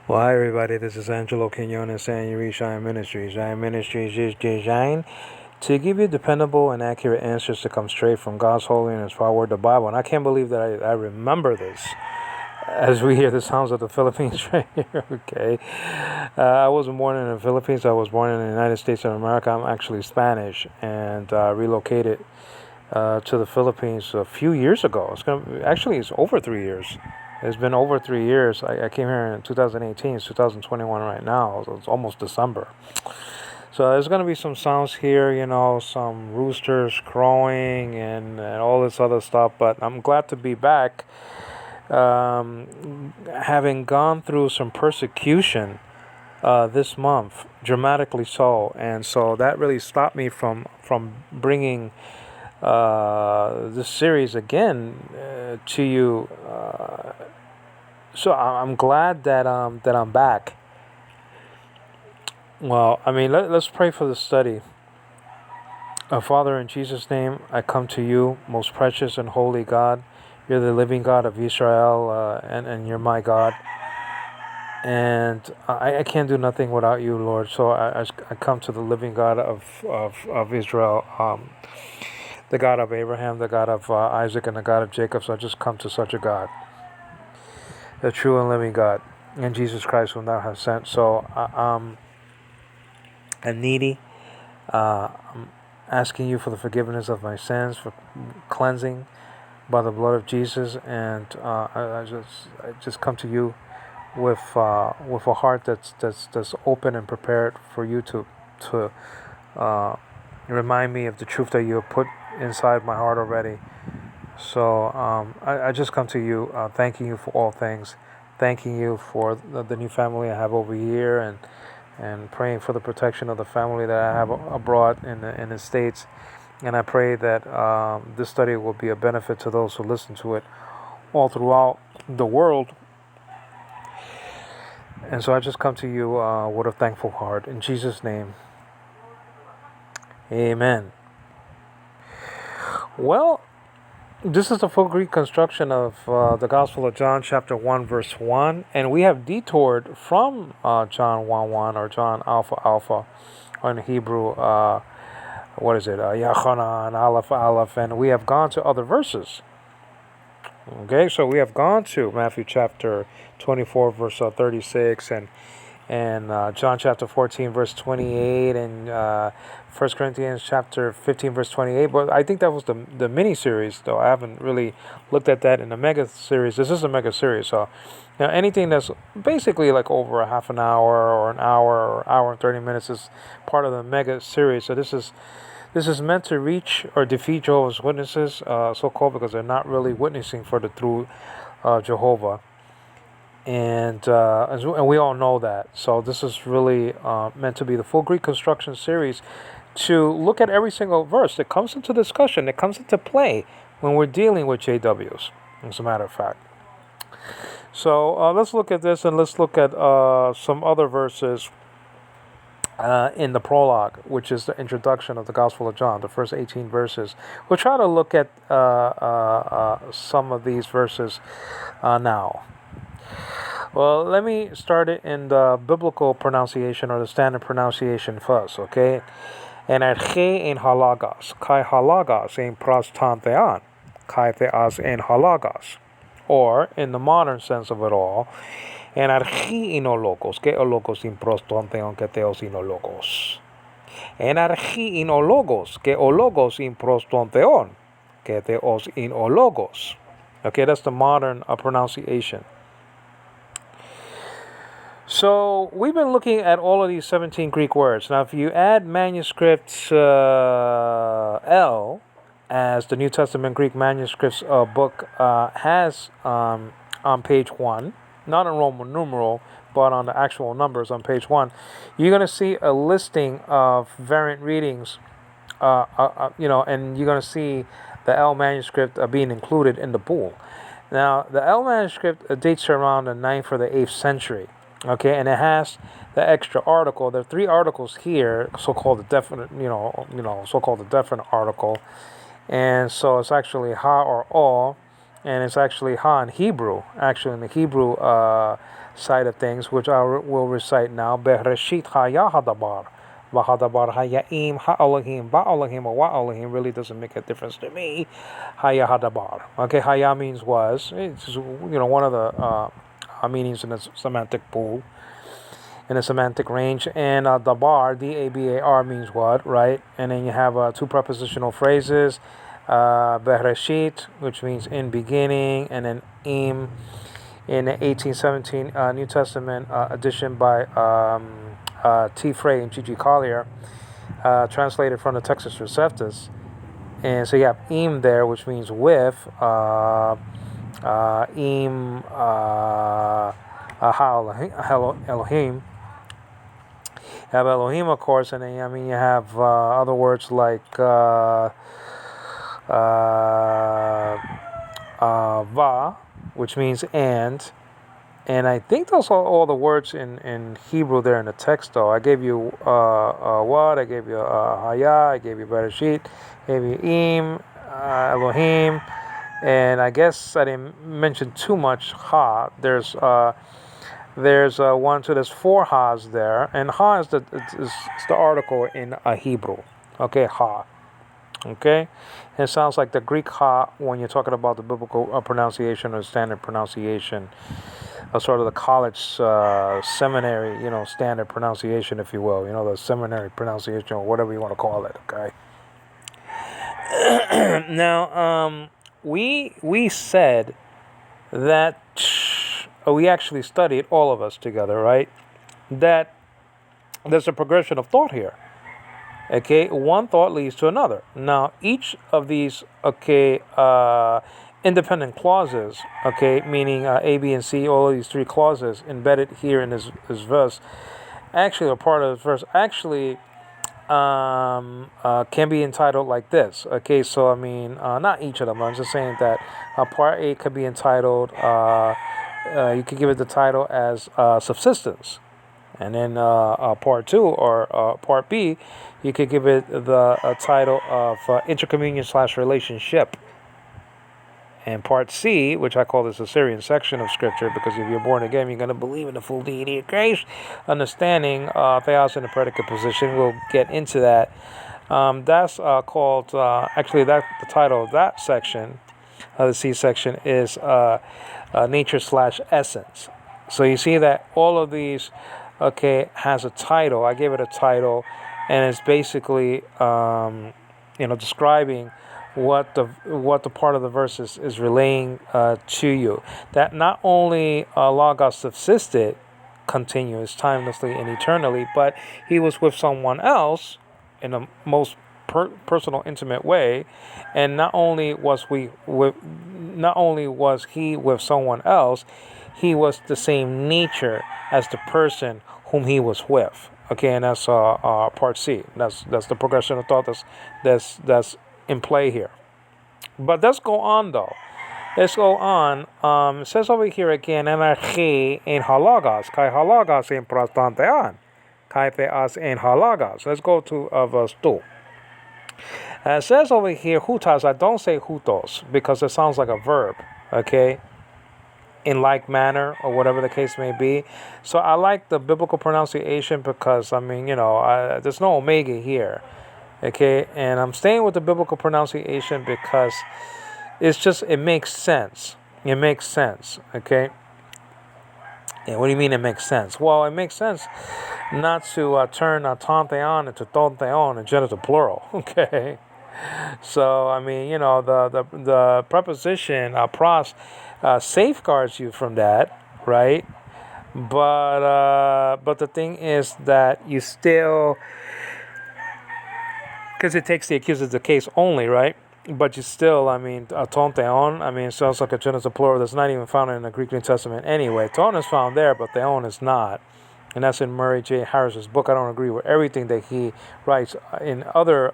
Well, hi everybody, this is Angelo Quinones and you reach Shine Ministries. Shine Ministries is designed to give you dependable and accurate answers to come straight from God's holy and His word, the Bible. And I can't believe that I remember this as we hear the sounds of the Philippines right here, okay? I wasn't born in the Philippines, I was born in the United States of America. I'm actually Spanish and relocated to the Philippines a few years ago. It's over 3 years. It's been over 3 years. I came here in 2018. It's 2021 right now. So it's almost December. So there's going to be some sounds here, some roosters crowing and all this other stuff. But I'm glad to be back. Having gone through some persecution this month, dramatically so. And so that really stopped me from bringing this series again to you. So I'm glad that I'm back. Well, I mean, let's pray for the study. Father, in Jesus' name, I come to you, most precious and holy God. You're the living God of Israel, and you're my God. And I can't do nothing without you, Lord. So I come to the living God of Israel, the God of Abraham, the God of Isaac, and the God of Jacob. So I just come to such a God, the true and living God, and Jesus Christ, whom thou hast sent. So I'm needy. I'm asking you for the forgiveness of my sins, for cleansing by the blood of Jesus, and I just come to you with a heart that's open and prepared for you to remind me of the truth that you have put inside my heart already. So I just come to you, thanking you for all things, thanking you for the new family I have over here, and praying for the protection of the family that I have abroad in the States. And I pray that this study will be a benefit to those who listen to it all throughout the world. And so I just come to you with a thankful heart. In Jesus' name, amen. Well, this is the full Greek construction of the Gospel of John, chapter 1, verse 1. And we have detoured from John 1 1 or John Alpha Alpha, or in Hebrew, Yachanan, Aleph Aleph. And we have gone to other verses. Okay, so we have gone to Matthew chapter 24, verse 36, and John chapter 14, verse 28, and 1 Corinthians chapter 15, verse 28. But I think that was the mini series, though. I haven't really looked at that in the mega series. This is a mega series, so anything that's basically like over a half an hour or an hour or hour and 30 minutes is part of the mega series. So this is meant to reach or defeat Jehovah's Witnesses, so-called, because they're not really witnessing for the true Jehovah. And we all know that. So this is really meant to be the full Greek construction series to look at every single verse that comes into discussion, that comes into play when we're dealing with JWs, as a matter of fact. So let's look at this, and let's look at some other verses in the prologue, which is the introduction of the Gospel of John, the first 18 verses. We'll try to look at some of these verses now. Well, let me start it in the biblical pronunciation or the standard pronunciation first, okay? And arche en halagas, kai halagas en prostanthean, kai theas en halagas. Or, in the modern sense of it all, en archi inologos, ke ologos in prostantheon, ke theos inologos. En archi inologos, ke ologos in prostantheon, ke theos inologos. Okay, that's the modern pronunciation. So we've been looking at all of these 17 Greek words. Now, if you add manuscript L, as the New Testament Greek manuscripts book has on page 1, not in Roman numeral, but on the actual numbers on page 1, you're going to see a listing of variant readings, and you're going to see the L manuscript being included in the bull. Now, the L manuscript dates around the 9th or the 8th century. Okay, and it has the extra article. There are 3 articles here, so-called the definite, so-called the definite article, and so it's actually ha or all, and it's actually ha in Hebrew, actually in the Hebrew side of things, which I will recite now. Bereshit haya hadabar. Vahadabar hayaim ha-Elohim ba-Elohim or wa-Elohim really doesn't make a difference to me. Haya hadabar. Okay, haya means was. It's one of the meanings in the semantic pool, in the semantic range. And dabar, D-A-B-A-R means what, right? And then you have two prepositional phrases. Bereshit, which means in beginning, and then im in the 1817 New Testament edition by T. Frey and G.G. Collier, translated from the Texas Receptus. And so you have im there, which means with, im Elohim. You have Elohim, of course, and then you have other words like va, which means and I think those are all the words in Hebrew there in the text, though. I gave you what, I gave you haya, I gave you bereshit, I gave you im, Elohim, and I guess I didn't mention too much ha. There's 1, 2, there's 4 ha's there, and ha is the article in Hebrew. Okay, ha. Okay, it sounds like the Greek ha when you're talking about the biblical pronunciation or standard pronunciation, sort of the college seminary, standard pronunciation, if you will, the seminary pronunciation or whatever you want to call it. Okay. Now, we said that we actually studied, all of us together, right? That there's a progression of thought here. Okay, one thought leads to another. Now, each of these, independent clauses, meaning A, B, and C, all of these 3 clauses embedded here in this verse, actually, are part of this verse, actually can be entitled like this. Okay, so not each of them. I'm just saying that part A could be entitled, you could give it the title as subsistence. And then part 2 or part B, you could give it the title of intercommunion/relationship. And part C, which I call the Assyrian section of Scripture, because if you're born again, you're going to believe in the full deity of grace, understanding theos in the predicate position. We'll get into that. That's called, actually, the title of that section, the C section, is nature/essence. So you see that all of these, has a title. I gave it a title, and it's basically, describing what the part of the verse is relaying to you. That not only Logos subsisted continuous, timelessly, and eternally, but he was with someone else in the most personal, intimate way. And not only was he with someone else, he was the same nature as the person whom he was with. Okay, and that's part C. That's the progression of thought that's in play here. But let's go on, though. Let's go on. It says over here again, energy in halagos, kai halagos in prostantean, kai theas in halagos. Let's go to verse 2. It says over here, hutas. I don't say hutos because it sounds like a verb, okay? In like manner, or whatever the case may be. So I like the biblical pronunciation because, there's no omega here. Okay, and I'm staying with the biblical pronunciation because it makes sense. It makes sense, okay? And what do you mean it makes sense? Well, it makes sense not to turn tantheon into tontheon in genitive plural, okay? So, the preposition pros safeguards you from that, right? But the thing is that you still, because it takes the accusative the case only, right? But you still, ton theon, it sounds like a genitive plural that's not even found in the Greek New Testament anyway. Ton is found there, but theon is not. And that's in Murray J. Harris's book. I don't agree with everything that he writes in other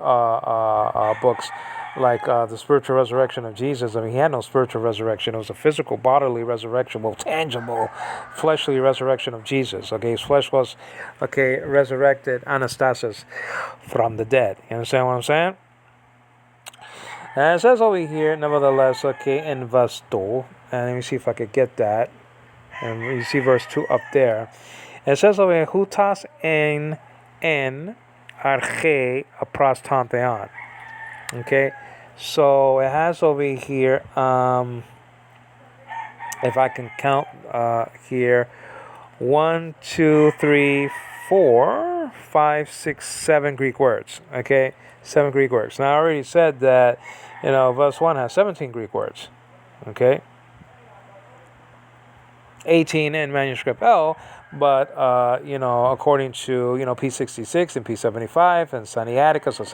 books, like the spiritual resurrection of Jesus. He had no spiritual resurrection. It was a physical, bodily resurrection, tangible, fleshly resurrection of Jesus. Okay, his flesh was, resurrected, anastasis, from the dead. You understand what I'm saying? And it says over here, nevertheless, okay, in verse 2, and let me see if I could get that. And you see verse 2 up there. It says over here, hutas en arche aprastantean. Okay, so it has over here, if I can count here, 1, 2, 3, 4, 5, 6, 7 Greek words. Okay, 7 Greek words. Now I already said that, verse 1 has 17 Greek words. Okay, 18 in manuscript L, but according to P66 and P75 and Sinaiticus or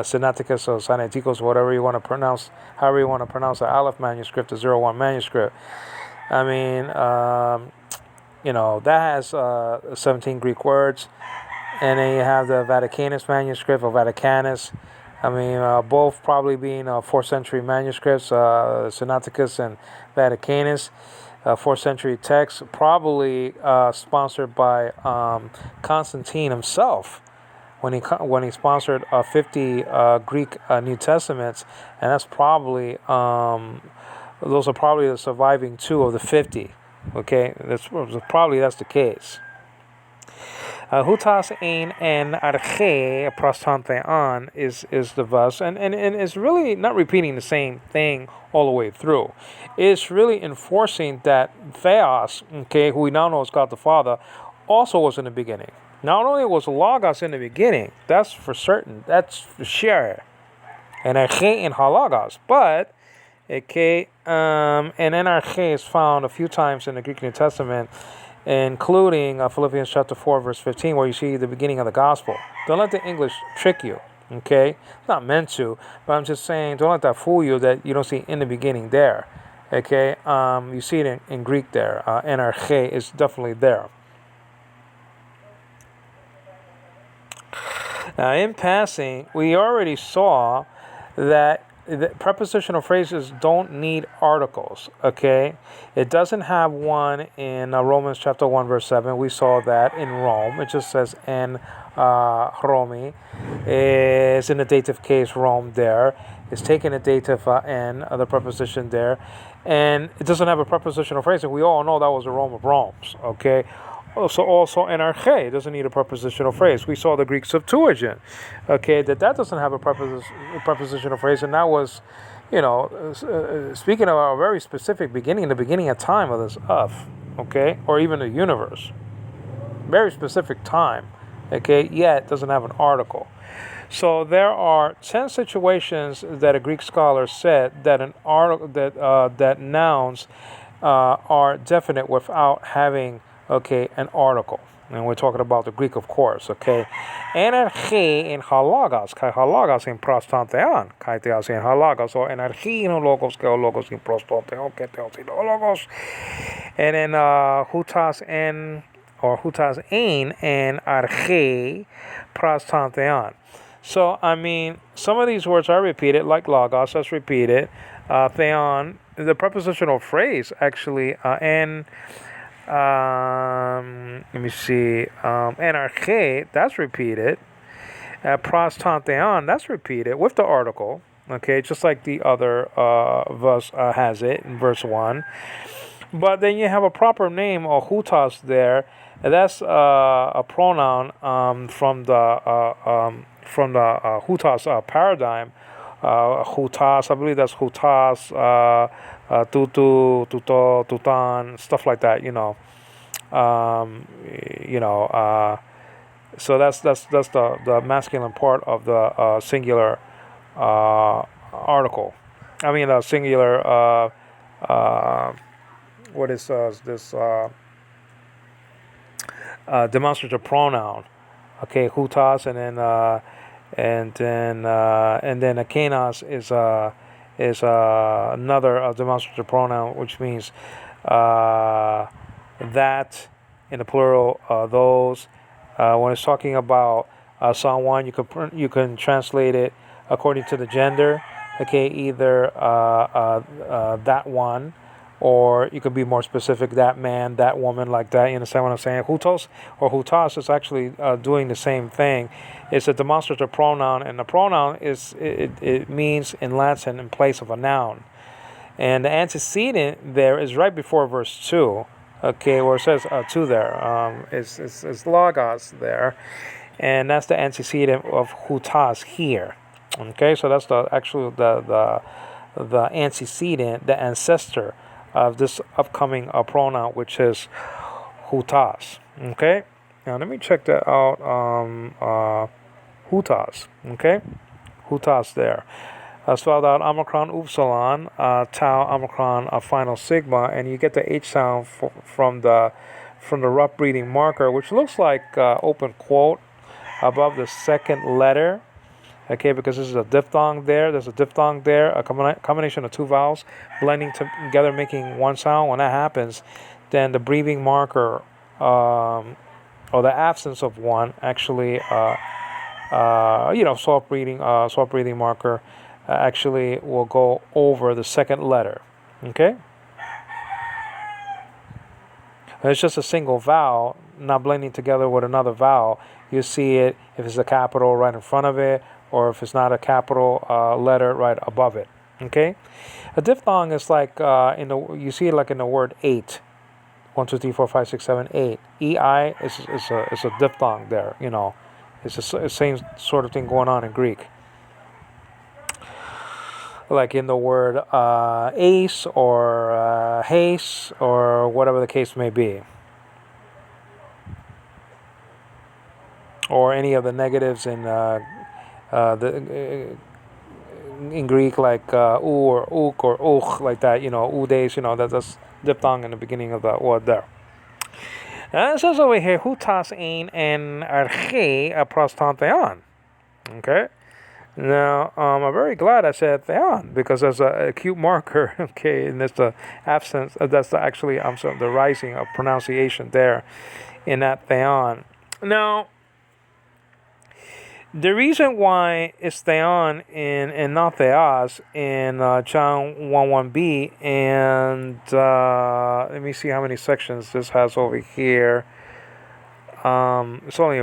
Sinaiticus or Sinaiticus, whatever you want to pronounce, however you want to pronounce the Aleph manuscript, the 01 manuscript. I mean, that has 17 Greek words, and then you have the Vaticanus manuscript or Vaticanus. I mean, both probably being 4th century manuscripts, Sinaiticus and Vaticanus, 4th century text, probably sponsored by Constantine himself when he sponsored 50 Greek New Testaments, and that's probably those are probably the surviving 2 of the 50. Okay, that's the case. Hutas ein en arche prostante an is the verse, and it's really not repeating the same thing all the way through. It's really enforcing that Theos, okay, who we now know as God the Father, also was in the beginning. Not only was Logos in the beginning, that's for certain, that's for sure, and arche in halagos, but okay, and arche is found a few times in the Greek New Testament, including Philippians chapter 4, verse 15, where you see the beginning of the gospel. Don't let the English trick you, okay? It's not meant to, but I'm just saying, don't let that fool you that you don't see in the beginning there, okay? You see it in Greek there. Enarche is definitely there. Now, in passing, we already saw that the prepositional phrases don't need articles, okay? It doesn't have one in Romans chapter 1, verse 7. We saw that in Rome. It just says en Romi. It's in the dative case Rome there. It's taking the dative en, the preposition there. And it doesn't have a prepositional phrase. And we all know that was the Rome of Rome's, okay? Also enarche doesn't need a prepositional phrase. We saw the Greek Septuagint, okay, that doesn't have a prepositional phrase, and that was, speaking of a very specific beginning, the beginning of time of this earth, okay, or even the universe. Very specific time, okay, yet doesn't have an article. So there are 10 situations that a Greek scholar said that an article that nouns are definite without having an article. And we're talking about the Greek, of course, okay? Energy in halagos, kai halagos in prostantean, kai theos in halagos, or energy in logos, kai logos in prostantean, kai theos in logos. And then hutas en, or hutas ein and arche prostantean. So, I mean, some of these words are repeated, like logos, that's repeated. Theon, the prepositional phrase, actually, and let me see. Anarche, that's repeated. Prostanteon, that's repeated with the article. Okay, just like the other verse has it in verse 1. But then you have a proper name or hutas there. And that's a pronoun from the hutas paradigm. Hutas, I believe that's hutas, tutu, tuto, tutan, stuff like that. So that's the masculine part of the singular article. I mean, the singular. What is this? Demonstrative pronoun. Okay, hutas, and then akenos is another demonstrative pronoun, which means that in the plural, those. When it's talking about someone, you can translate it according to the gender. Okay, either that one, or you could be more specific, that man, that woman, like that. You understand what I'm saying? Hutos or hutas is actually doing the same thing. It's a demonstrative pronoun, and the pronoun it means in Latin in place of a noun. And the antecedent there is right before verse 2, okay, where it says 2 there. It's logos there, and that's the antecedent of hutas here. Okay, so that's the actual the antecedent, the ancestor of this upcoming pronoun, which is hutas. Okay, now let me check that out. Hutas. Okay, hutas there. Spelled out omicron upsilon, tau omicron final sigma, and you get the H sound from the rough breathing marker, which looks like open quote above the second letter. Okay, because this is a diphthong there. There's a diphthong there, a combination of two vowels blending together, making one sound. When that happens, then the breathing marker, or the absence of one, actually, soft breathing marker, actually will go over the second letter. Okay, it's just a single vowel, not blending together with another vowel. You see it if it's a capital right in front of it, or if it's not a capital letter right above it. Okay, a diphthong is like you see it like in the word eight. 1, 2, 3, 4, 5, 6, 7, 8. EI is a diphthong there. It's the same sort of thing going on in Greek. Like in the word ace or haste or whatever the case may be. Or any of the negatives in in Greek, like u or uk or uch, like that. Udes. That's diphthong in the beginning of that word there. It says over here, hutas ein en arche prostantheon. Okay. Now, I'm very glad I said theon, because there's a acute marker, okay, and that's the absence, that's the rising of pronunciation there in that theon. Now, the reason why it's theon and not theos in John 1:1b, and let me see how many sections this has over here. It's only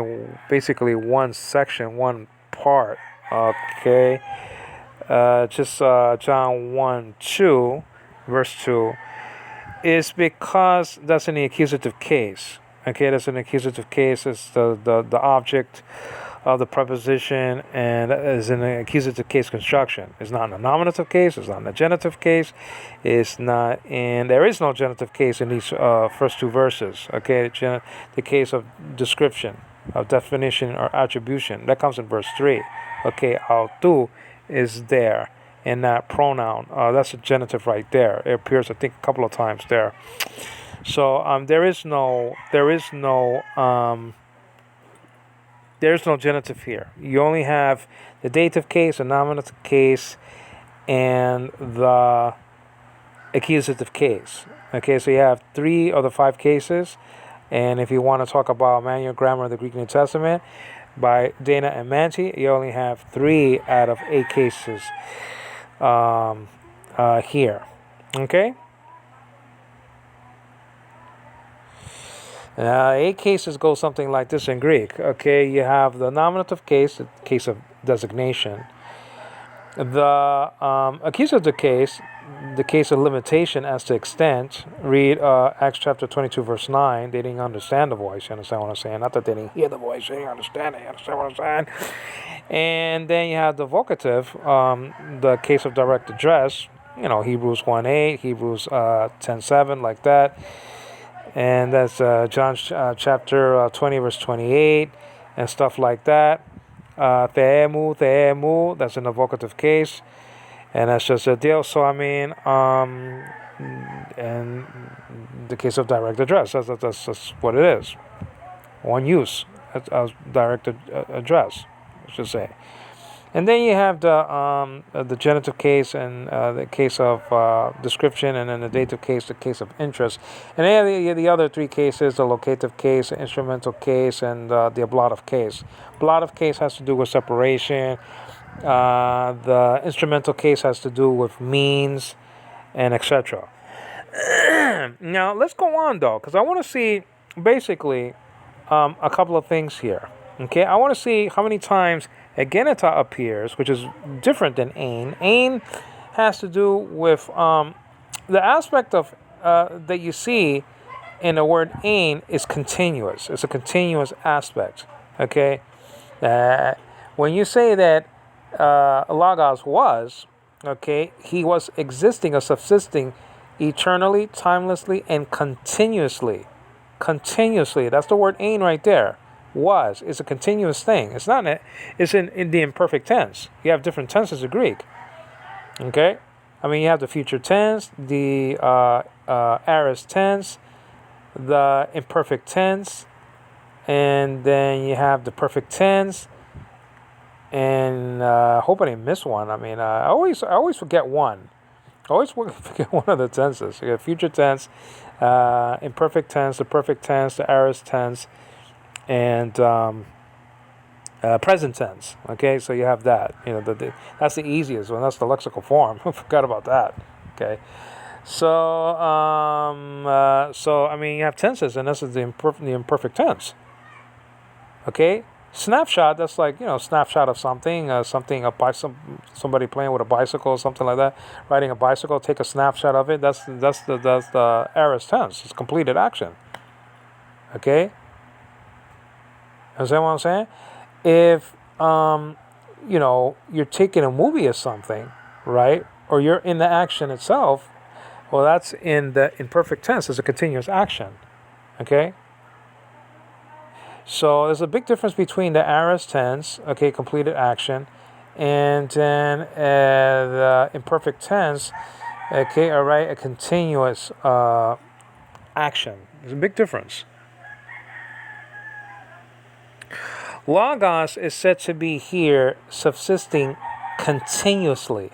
basically one section, one part. Okay, just John 1:2, verse 2, is because that's in the accusative case. Okay, that's an accusative case. It's the object of the preposition, and is in the accusative case construction. It's not in the nominative case. It's not in the genitive case. It's not in. There is no genitive case in these first two verses. Okay, the case of description, of definition or attribution, that comes in verse 3. Okay, autu is there in that pronoun. That's a genitive right there. It appears, I think, a couple of times there. So there is no genitive here. You only have the dative case, the nominative case, and the accusative case. Okay, so you have 3 of the 5 cases. And if you want to talk about manual grammar of the Greek New Testament, by Dana and Manti, you only have 3 out of 8 cases here. Okay? 8 cases go something like this in Greek. Okay, you have the nominative case, the case of designation. The accusative case, the case of limitation as to extent. Read Acts chapter 22, verse 9. They didn't understand the voice. You understand what I'm saying? Not that they didn't hear the voice. They didn't understand it. You understand what I'm saying? And then you have the vocative, the case of direct address. Hebrews 1:8, Hebrews 10:7, like that. And that's John chapter 20, verse 28, and stuff like that. Theemu, that's in the vocative case, and that's just a deal. So and the case of direct address, that's what it is. One use as direct address, I should say. And then you have the genitive case, and the case of description, and then the dative case, the case of interest. And then the other 3 cases, the locative case, the instrumental case, and the ablative case. Ablative case has to do with separation. The instrumental case has to do with means, and etc. Now let's go on though, because I want to see basically a couple of things here. Okay, I want to see how many times agenita appears, which is different than ain. Ain has to do with the aspect of that you see in the word ain is continuous. It's a continuous aspect. Okay, uh, when you say that logos was, okay, he was existing or subsisting eternally, timelessly, and continuously. Continuously. That's the word ain right there. Was. It's a continuous thing. It's not. It's in the imperfect tense. You have different tenses of Greek. Okay. I mean, you have the future tense, the aorist tense, the imperfect tense, and then you have the perfect tense. And I hope I didn't miss one. I mean, I always forget one. I always forget one of the tenses. You have future tense, imperfect tense, the perfect tense, the aorist tense, and present tense. Okay, so you have that. You know, that's the easiest one. That's the lexical form. I forgot about that. Okay, so I mean, you have tenses, and this is the imperfect tense. Okay, snapshot. That's like, snapshot of something. Somebody playing with a bicycle, something like that. Riding a bicycle, take a snapshot of it. That's the aorist tense. It's completed action. Okay, understand what I'm saying? If you're taking a movie or something, right? Or you're in the action itself. Well, that's in the imperfect tense. It's a continuous action. Okay. So there's a big difference between the aorist tense, okay, completed action, and then the imperfect tense, okay, all right, a continuous action. There's a big difference. Logos is said to be here subsisting continuously,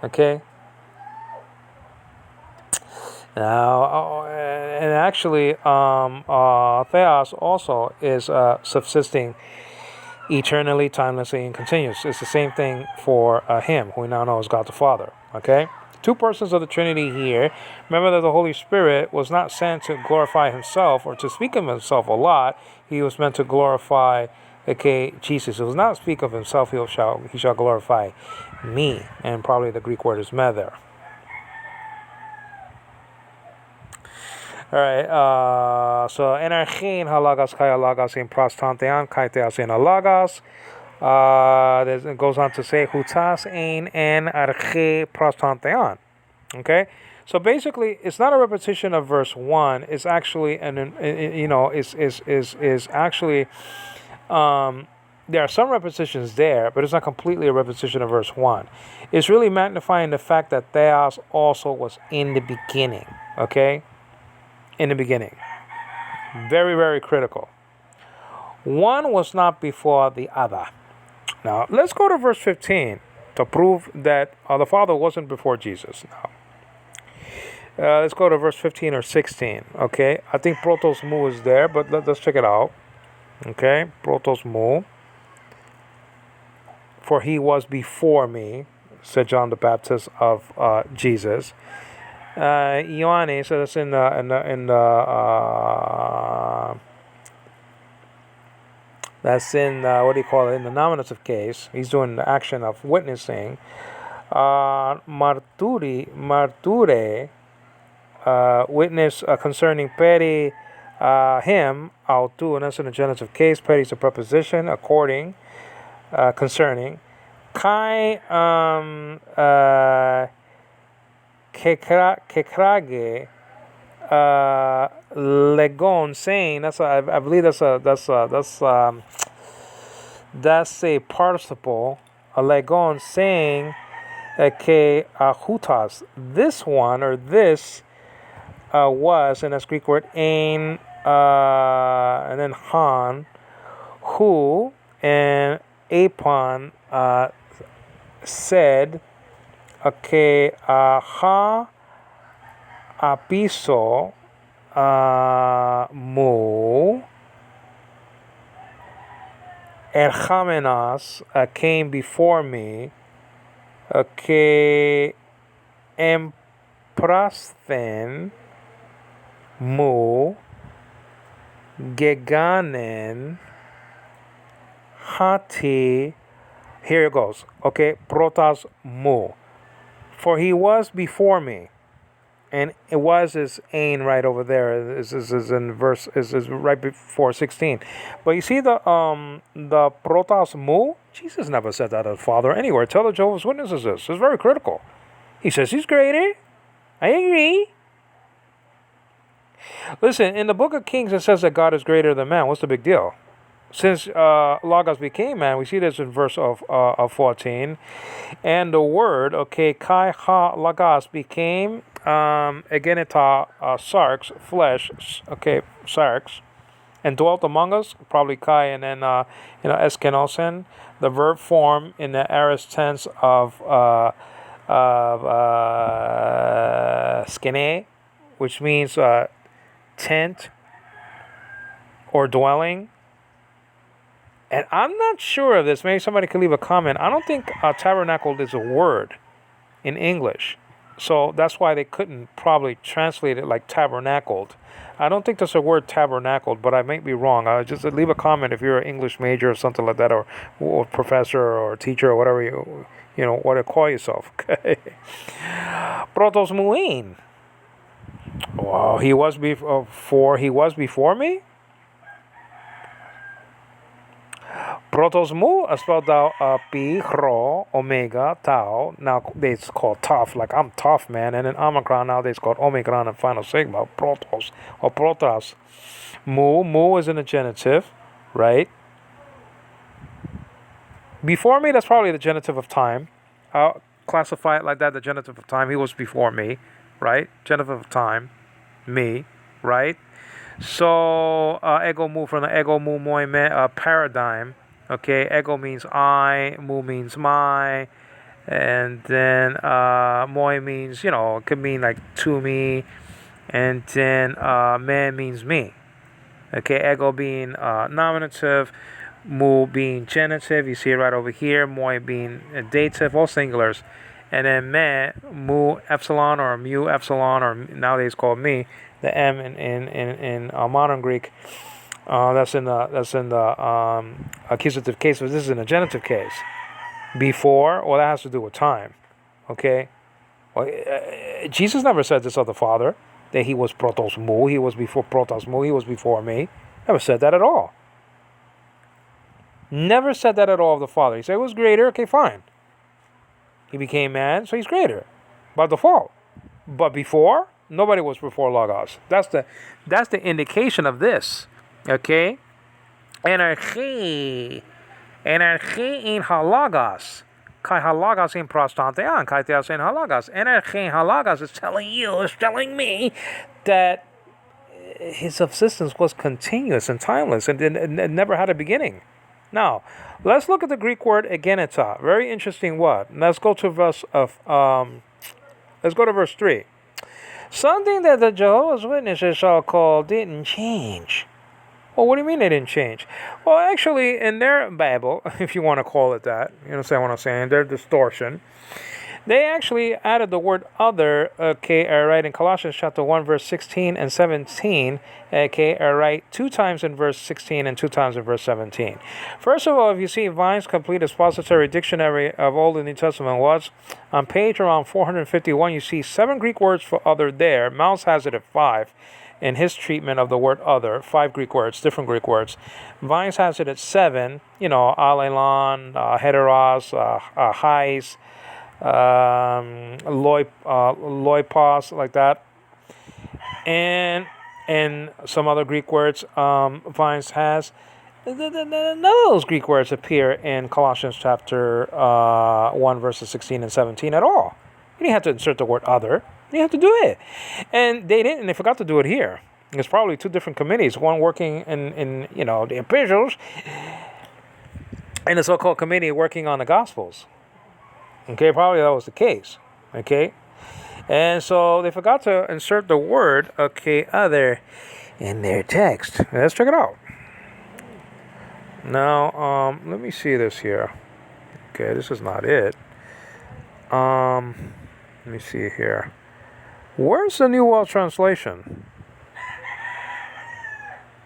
okay? Now, and actually, theos also is subsisting eternally, timelessly, and continuous. It's the same thing for him, who we now know as God the Father. Okay? Two persons of the Trinity here. Remember that the Holy Spirit was not sent to glorify himself or to speak of himself a lot. He was meant to glorify, okay, Jesus. He was not speak of himself, he shall glorify me. And probably the Greek word is me there. All right. So enarchein halagas kai halagas in prostantean kai theas in halagas. It goes on to say hutas ein en arche prostantean. Okay. So basically, it's not a repetition of verse 1. It's actually is actually there are some repetitions there, but it's not completely a repetition of verse 1. It's really magnifying the fact that theos also was in the beginning. Okay. In the beginning. Very, very critical. One was not before the other. Now, let's go to verse 15 to prove that the Father wasn't before Jesus. Now, let's go to verse 15 or 16. Okay, I think protos mu is there, but let's check it out. Okay, protos mu. For he was before me, said John the Baptist of Jesus. Ioannis, so that's in what do you call it? In the nominative case, he's doing the action of witnessing. Marture, witness concerning peri, him, autu, and that's in the genitive case. Peri is a preposition, according, concerning. Kai, kekrage, legon, saying. I believe that's a participle. A legon, saying, ke hutas. This one or this was, and that's Greek word ein, and then han, who, and apon said. Okay, ha apiso mu erchamenas came before me. Okay, Prasthen mu geganen hati. Here it goes. Okay, protas mu. For he was before me. And it was is ain right over there. Is in verse is right before 16. But you see the protas mu? Jesus never said that to the Father anywhere. Tell the Jehovah's Witnesses this. It's very critical. He says he's greater. I agree. Listen, in the book of Kings it says that God is greater than man. What's the big deal? Since Logos became man, we see this in verse of 14. And the word, okay, kai ha logos became egenita sarx, flesh, okay, sarx, and dwelt among us, probably kai, and then eskenosen, the verb form in the aorist tense of skene, which means tent or dwelling. And I'm not sure of this. Maybe somebody could leave a comment. I don't think tabernacle is a word in English. So that's why they couldn't probably translate it like tabernacled. I don't think that's a word tabernacled, but I might be wrong. Just leave a comment if you're an English major or something like that, or professor or teacher or whatever you know what to call yourself. Okay. Protos muin. Wow, he was before me. Protos mu spelled out pi, rho, omega, tau. Now it's called tough, like I'm tough, man. And then omicron nowadays called omicron and final sigma, protos or protas. Mu is in the genitive, right? Before me, that's probably the genitive of time. I'll classify it like that, the genitive of time. He was before me, right? Genitive of time, me, right? So ego mu from the ego mu moi me paradigm. Okay, ego means I, mu means my, and then moi means, it could mean like to me, and then me means me. Okay, ego being nominative, mu being genitive. You see it right over here. Moi being dative, all singulars, and then me, mu epsilon or mu epsilon, or nowadays called me. The M in modern Greek. That's in the accusative case, but this is in a genitive case. Before, well, that has to do with time. Okay, well, Jesus never said this of the Father, that he was protos mu. He was before protos mu. He was before me. Never said that at all. Never said that at all of the Father. He said he was greater. Okay, fine. He became man, so he's greater by default. But before, nobody was before Logos. That's the indication of this. Okay? Energy in halagos. Kai halagos in prostantean. Kai theos in halagos. Energy in halagos is telling me that his subsistence was continuous and timeless and never had a beginning. Now, let's look at the Greek word egenita. Very interesting word. Let's go to verse 3. Something that the Jehovah's Witnesses so-called didn't change. Well, what do you mean they didn't change? Well, actually, in their Bible, if you want to call it that, you understand what I'm saying, their distortion, they actually added the word other, okay, right, in Colossians chapter 1, verse 16 and 17, okay, right, 2 times in verse 16 and 2 times in verse 17. First of all, if you see Vine's Complete Expository Dictionary of Old and New Testament was, on page around 451, you see 7 Greek words for other there. Mouse has it at 5 in his treatment of the word other, 5 Greek words, different Greek words. Vines has it at 7, alelon, heteros, hais, loipos, like that, and some other Greek words. Vines has none of those Greek words appear in Colossians chapter 1 verses 16 and 17 at all. You didn't have to insert the word other. You have to do it, and they didn't. And they forgot to do it here. It's probably 2 different committees. One working in the epistles, and the so-called committee working on the Gospels. Okay, probably that was the case. Okay, and so they forgot to insert the word, okay, other, in their text. Let's check it out. Now, let me see this here. Okay, this is not it. Let me see here. Where's the New World Translation?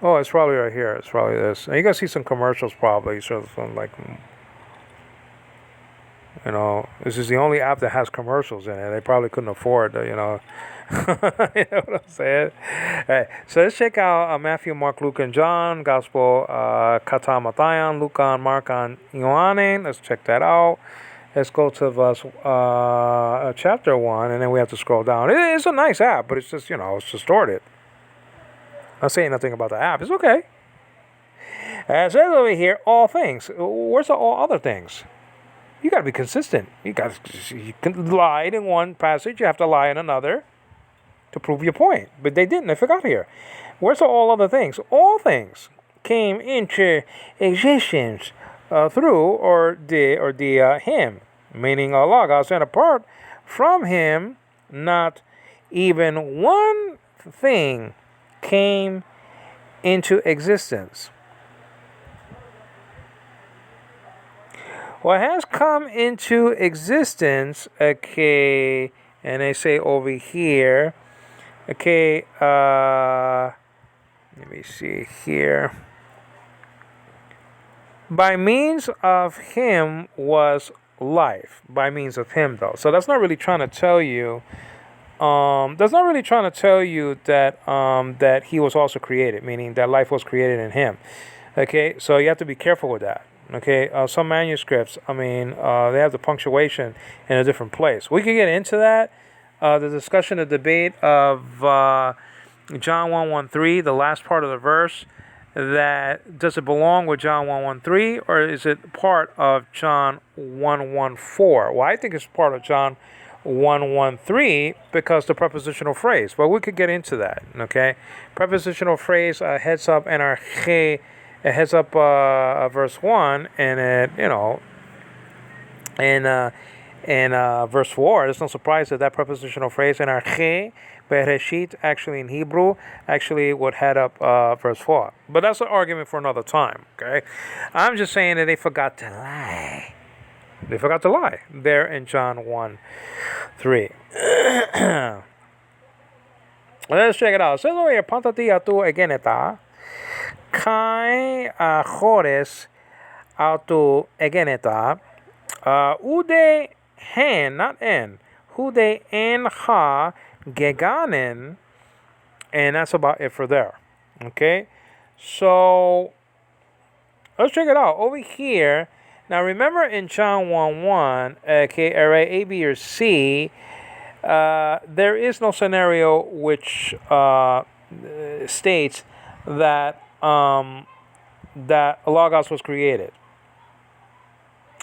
Oh, it's probably right here. It's probably this. And you guys see some commercials probably. So some like, this is the only app that has commercials in it. They probably couldn't afford, you know what I'm saying? All right. So let's check out Matthew, Mark, Luke, and John. Gospel, Kata Mathayan, Lucan, Mark, and Ioanne. Let's check that out. Let's go to verse chapter 1, and then we have to scroll down. It's a nice app, but it's just, it's distorted. Not saying nothing about the app. It's okay. It says over here, all things. Where's the all other things? You got to be consistent. You can lie in one passage, you have to lie in another to prove your point. But they didn't. They forgot here. Where's the all other things? All things came into existence through or the him, meaning Logos, and apart from him, not even one thing came into existence. What has come into existence, okay, and they say over here, okay, let me see here. By means of him was life. By means of him, though. So that's not really trying to tell you. That's not really trying to tell you that that he was also created, meaning that life was created in him. Okay, so you have to be careful with that. Okay, some manuscripts, they have the punctuation in a different place. We could get into that. The discussion, the debate of John 1:13, the last part of the verse. That does it belong with John 1:13, or is it part of John 1:14? Well, I think it's part of John 1:13 because the prepositional phrase. But we could get into that. Okay, prepositional phrase heads up NRK. It heads up verse 1, and it, in verse 4, there's no surprise that prepositional phrase, NRK, Bereshit, actually in Hebrew, actually would head up verse 4. But that's an argument for another time, okay? I'm just saying that they forgot to lie. They forgot to lie there in John 1:3. Let's check it out. It says over here, Pantati atu egeneta. Kai chores auto egeneta ude hen, not en, hude en ha geganen, and that's about it for there. Okay, so let's check it out over here. Now remember in John 1:1, okay, array A, B, or C, there is no scenario which states that that Logos was created.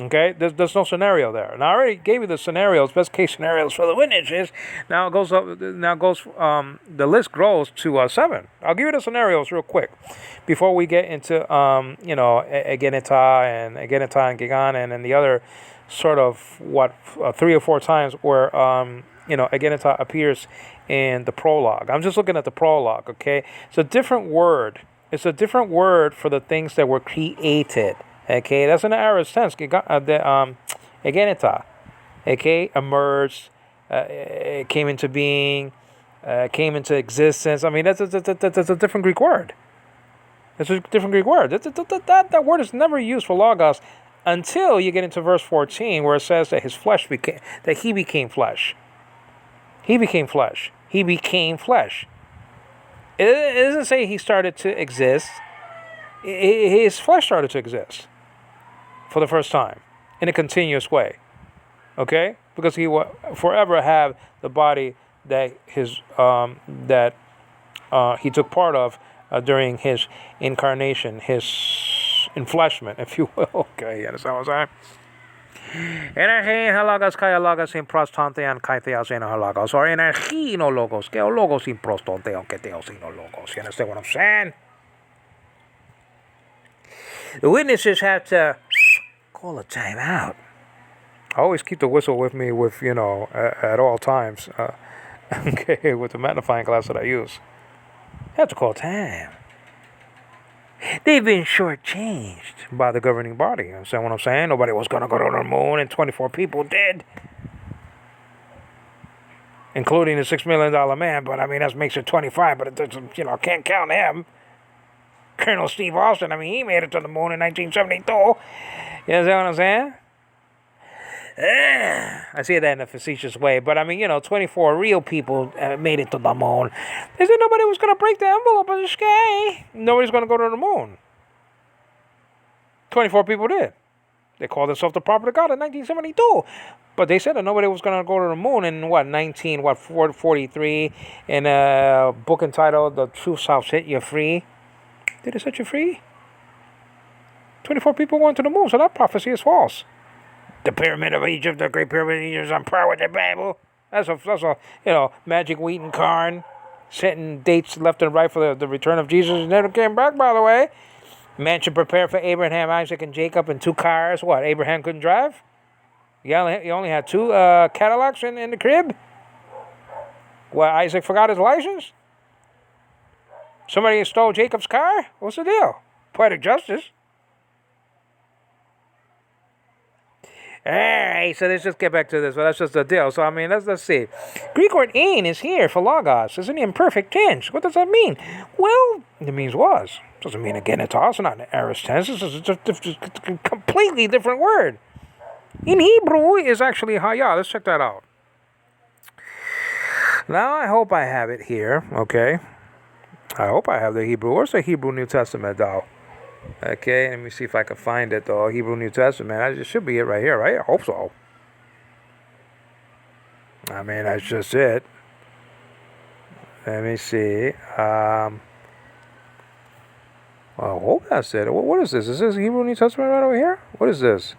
Okay, there's no scenario there. And I already gave you the scenarios, best case scenarios for the witnesses. Now it goes up. Now goes. The list grows to 7. I'll give you the scenarios real quick before we get into Egeneta and Gigan and the other sort of 3 or 4 times where Egeneta appears in the prologue. I'm just looking at the prologue. Okay, it's a different word. It's a different word for the things that were created. Okay, that's an aorist tense. Egeneta, okay, emerged, came into being, came into existence. I mean, that's a different Greek word. It's a different Greek word. That word is never used for logos until you get into verse 14, where it says that he became flesh. He became flesh. He became flesh. It doesn't say he started to exist. His flesh started to exist for the first time in a continuous way. Okay? Because he will forever have the body that he took part of during his incarnation, his enfleshment, if you will. Okay, you understand what I'm saying? Energy halagas kaya lagas in prostante and kaiteas in halagas, or energy no logos, ke logos in prostante on keteos in logos. You understand what I'm saying? The witnesses have to call a time out. I always keep the whistle with me at all times. Okay, with the magnifying glass that I use. I have to call time. They've been shortchanged by the governing body. You understand what I'm saying? Nobody was going to go to the moon and 24 people did. including the $6 million man. But I mean, that makes it 25. But it doesn't, can't count him. Colonel Steve Austin. I mean, he made it to the moon in 1972. You understand what I'm saying? I say that in a facetious way, but I mean, 24 real people made it to the moon. They said nobody was going to break the envelope of the sky. Nobody's going to go to the moon. 24 people did. They called themselves the prophet of God in 1972. But they said that nobody was going to go to the moon in 443 in a book entitled The Truth Shall Set You Free. Did it set you free? 24 people went to the moon, so that prophecy is false. The Pyramid of Egypt, the Great Pyramid of Egypt is on par with the Bible. That's a magic wheat and corn, setting dates left and right for the return of Jesus. He never came back, by the way. Mansion prepared for Abraham, Isaac, and Jacob in 2 cars. What, Abraham couldn't drive? You only had 2 Cadillacs in the crib? What, Isaac forgot his license? Somebody stole Jacob's car? What's the deal? Poetic justice. Alright, so let's just get back to this. Well, that's just the deal. So, I mean, let's see. Greek word ein is here for logos. It's an imperfect tense. What does that mean? Well, it means was. Doesn't mean again it's also not an aorist tense. It's just a completely different word. In Hebrew, is actually haya. Let's check that out. Now, I hope I have it here, okay? I hope I have the Hebrew. Where's the Hebrew New Testament, though? Okay, let me see if I can find it, though. Hebrew New Testament. It should be it right here, right? I hope so. I mean, that's just it. Let me see. I hope that's it. What is this? Is this Hebrew New Testament right over here? What is this?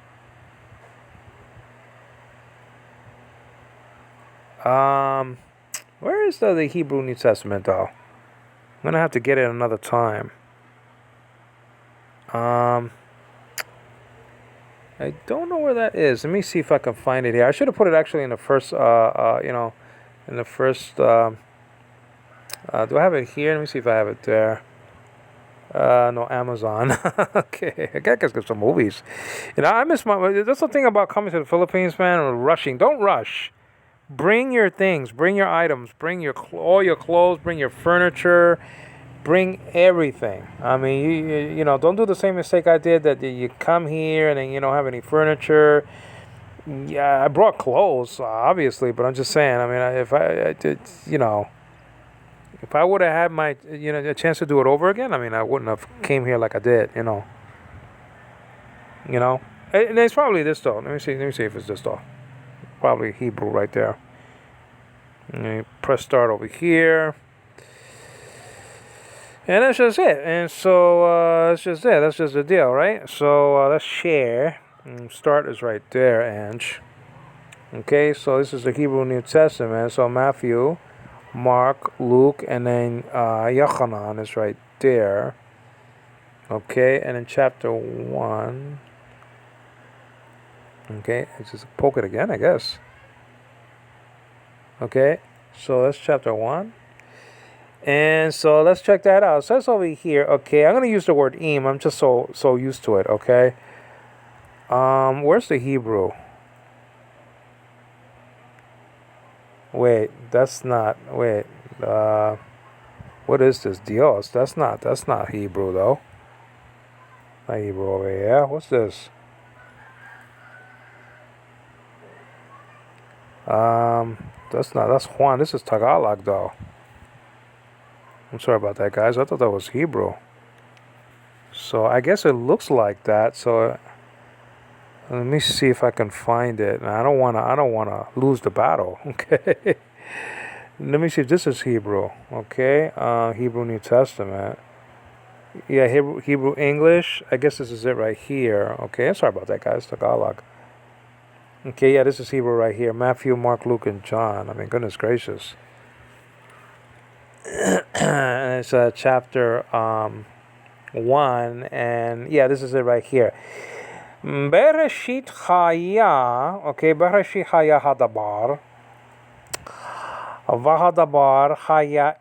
Where is the Hebrew New Testament, though? I'm going to have to get it another time. I don't know where that is. Let me see if I can find it here. I should have put it actually in the first, in the first, do I have it here? Let me see if I have it there. No, Amazon. Okay, I gotta get some movies. I miss that's the thing about coming to the Philippines, man, or rushing. Don't rush. Bring your things, bring your items, bring all your clothes, bring your furniture, bring everything. I mean, you don't do the same mistake I did, that you come here and then you don't have any furniture. Yeah, I brought clothes, obviously, but I'm just saying, I mean, if I did, if I would have had my, a chance to do it over again, I mean, I wouldn't have came here like I did, And it's probably this, though. Let me see if it's this, though. Probably Hebrew right there. And press start over here. And that's just it. And so that's just it. That's just the deal, right? So let's share. And start is right there, Ange. Okay, so this is the Hebrew New Testament. So Matthew, Mark, Luke, and then Yochanan is right there. Okay, and in chapter 1. Okay, let's just poke it again, I guess. Okay, so that's chapter 1. And so let's check that out. So that's over here. Okay, I'm going to use the word im. I'm just so used to it, okay? Where's the Hebrew? Wait, that's not, wait. What is this? Dios. That's not Hebrew, though. Not Hebrew over here. What's this? That's Juan. This is Tagalog, though. I'm sorry about that, guys. I thought that was Hebrew. So I guess it looks like that. So let me see if I can find it. I don't wanna lose the battle. Okay. Let me see if this is Hebrew. Okay. Hebrew New Testament. Yeah, Hebrew English. I guess this is it right here. Okay. Sorry about that, guys. Tagalog. Okay, yeah, this is Hebrew right here. Matthew, Mark, Luke, and John. I mean, goodness gracious. And it's chapter 1. And, yeah, this is it right here. Bereshit Chaya. Okay, Bereshit Chaya Hadabar. Vahadabar Chaya.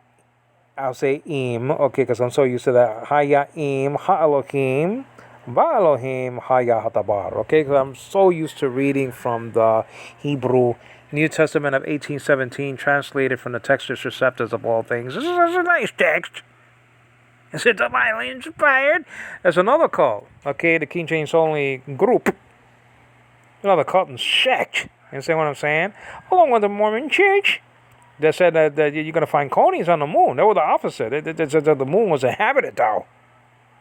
I'll say Im. Okay, because I'm so used to that. Chaya Im Ha Elohim. Elohim Haya Hatabar. Okay, because I'm so used to reading from the Hebrew New Testament of 1817, translated from the Textus Receptus of all things. This is a nice text. Is it divinely inspired? There's another cult, okay, the King James only group. Another cult in sect. You see what I'm saying? Along with the Mormon Church. They said that you're going to find conies on the moon. They were the opposite. They said that the moon was inhabited, though.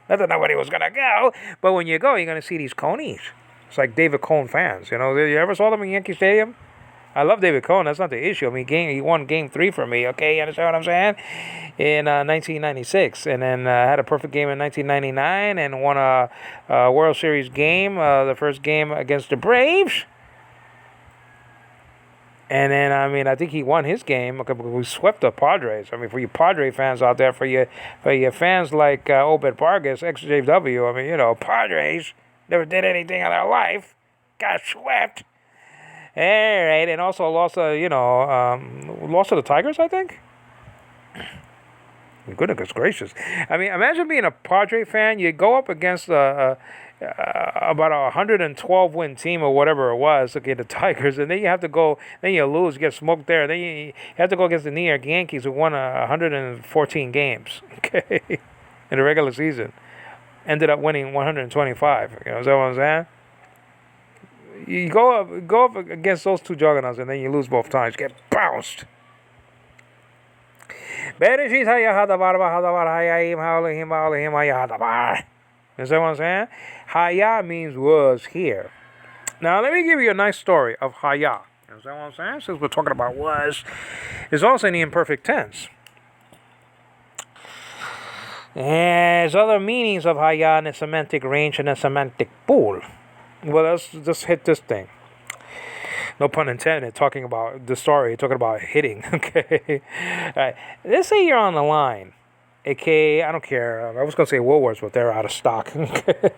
Not that nobody was going to go, but when you go, you're going to see these conies. It's like David Cohn fans. You know, you ever saw them in Yankee Stadium? I love David Cohn. That's not the issue. I mean, he won Game 3 for me, okay? You understand what I'm saying? In 1996. And then had a perfect game in 1999 and won a World Series game, the first game against the Braves. And then, I mean, I think he won his game because we swept the Padres. I mean, for you Padre fans out there, for your fans like Obed Vargas, XJW, I mean, you know, Padres never did anything in their life, got swept. All right, and also lost to the Tigers, I think. Goodness gracious! I mean, imagine being a Padre fan. You go up against about a 112 win team or whatever it was, okay, the Tigers, and then you have to go. Then you lose, you get smoked there. Then you have to go against the New York Yankees, who won 114 games, okay, in the regular season. Ended up winning 125. You know what I'm saying? You go up against those two juggernauts, and then you lose both times. You get bounced. You understand what I'm saying? Haya means was here. Now, let me give you a nice story of Haya. You understand what I'm saying? Since we're talking about was, it's also in the imperfect tense. There's other meanings of Haya in the semantic range and the semantic pool. Well, let's just hit this thing. No pun intended, talking about the story, talking about hitting, okay? All right. Let's say you're on the line, okay? I don't care. I was going to say Woolworths, but they're out of stock, okay?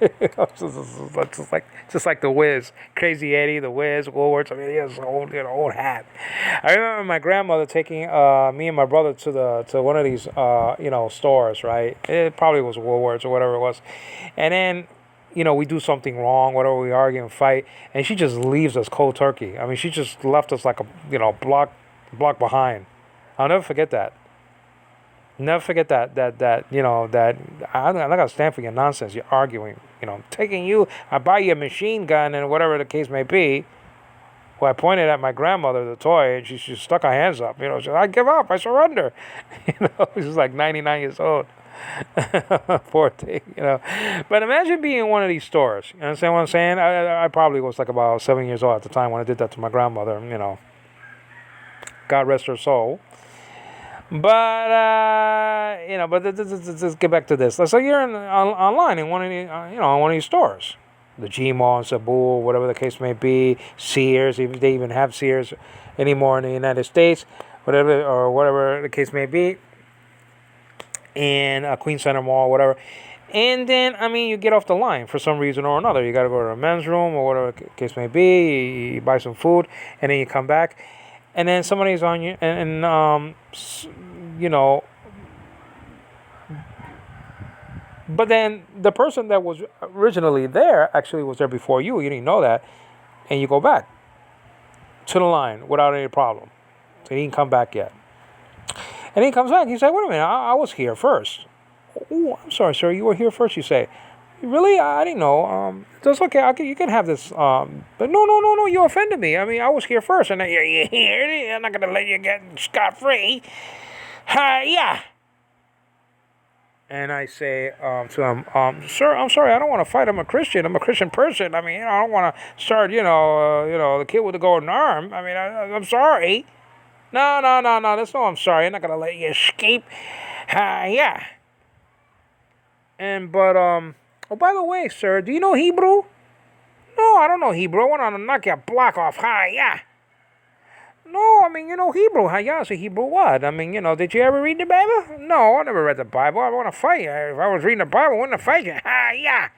just like the Wiz. Crazy Eddie, the Wiz, Woolworths. I mean, he has an old hat. I remember my grandmother taking me and my brother to one of these, stores, right? It probably was Woolworths or whatever it was. And then, we do something wrong, whatever, we argue and fight, and she just leaves us cold turkey. I mean, she just left us like a block behind. I'll never forget that. Never forget that I'm not gonna stand for your nonsense. You're arguing. I'm taking you. I buy you a machine gun and whatever the case may be. Well, I pointed at my grandmother, the toy, and she stuck her hands up. She said, I give up. I surrender. She's like 99 years old. Poor thing, But imagine being in one of these stores. You understand what I'm saying? I probably was like about 7 years old at the time when I did that to my grandmother. God rest her soul. But let's get back to this. Let's say you're online in one of these stores, the G Mall in Cebu, whatever the case may be, Sears, if they even have Sears anymore in the United States, whatever the case may be. In Queen Center Mall, whatever. And then, you get off the line for some reason or another. You got to go to a men's room or whatever the case may be. You buy some food, and then you come back. And then somebody's on you, But then the person that was originally there actually was there before you. You didn't know that. And you go back to the line without any problem. So he didn't come back yet. And he comes back. He said, wait a minute, I was here first. Oh, I'm sorry, sir. You were here first, you say. Really? I didn't know. That's okay. You can have this. But no. You offended me. I was here first. And you're here. I'm not going to let you get scot-free. Yeah. And I say to him, sir, I'm sorry. I don't want to fight. I'm a Christian. I'm a Christian person. I don't want to start, the kid with the golden arm. I'm sorry. No. That's no, I'm sorry. I'm not going to let you escape. Yeah. But, oh, by the way, sir, do you know Hebrew? No, I don't know Hebrew. I want to knock your block off. Yeah. No, Hebrew. Yeah, so Hebrew what? Did you ever read the Bible? No, I never read the Bible. I want to fight you. If I was reading the Bible, I wouldn't fight you. Yeah.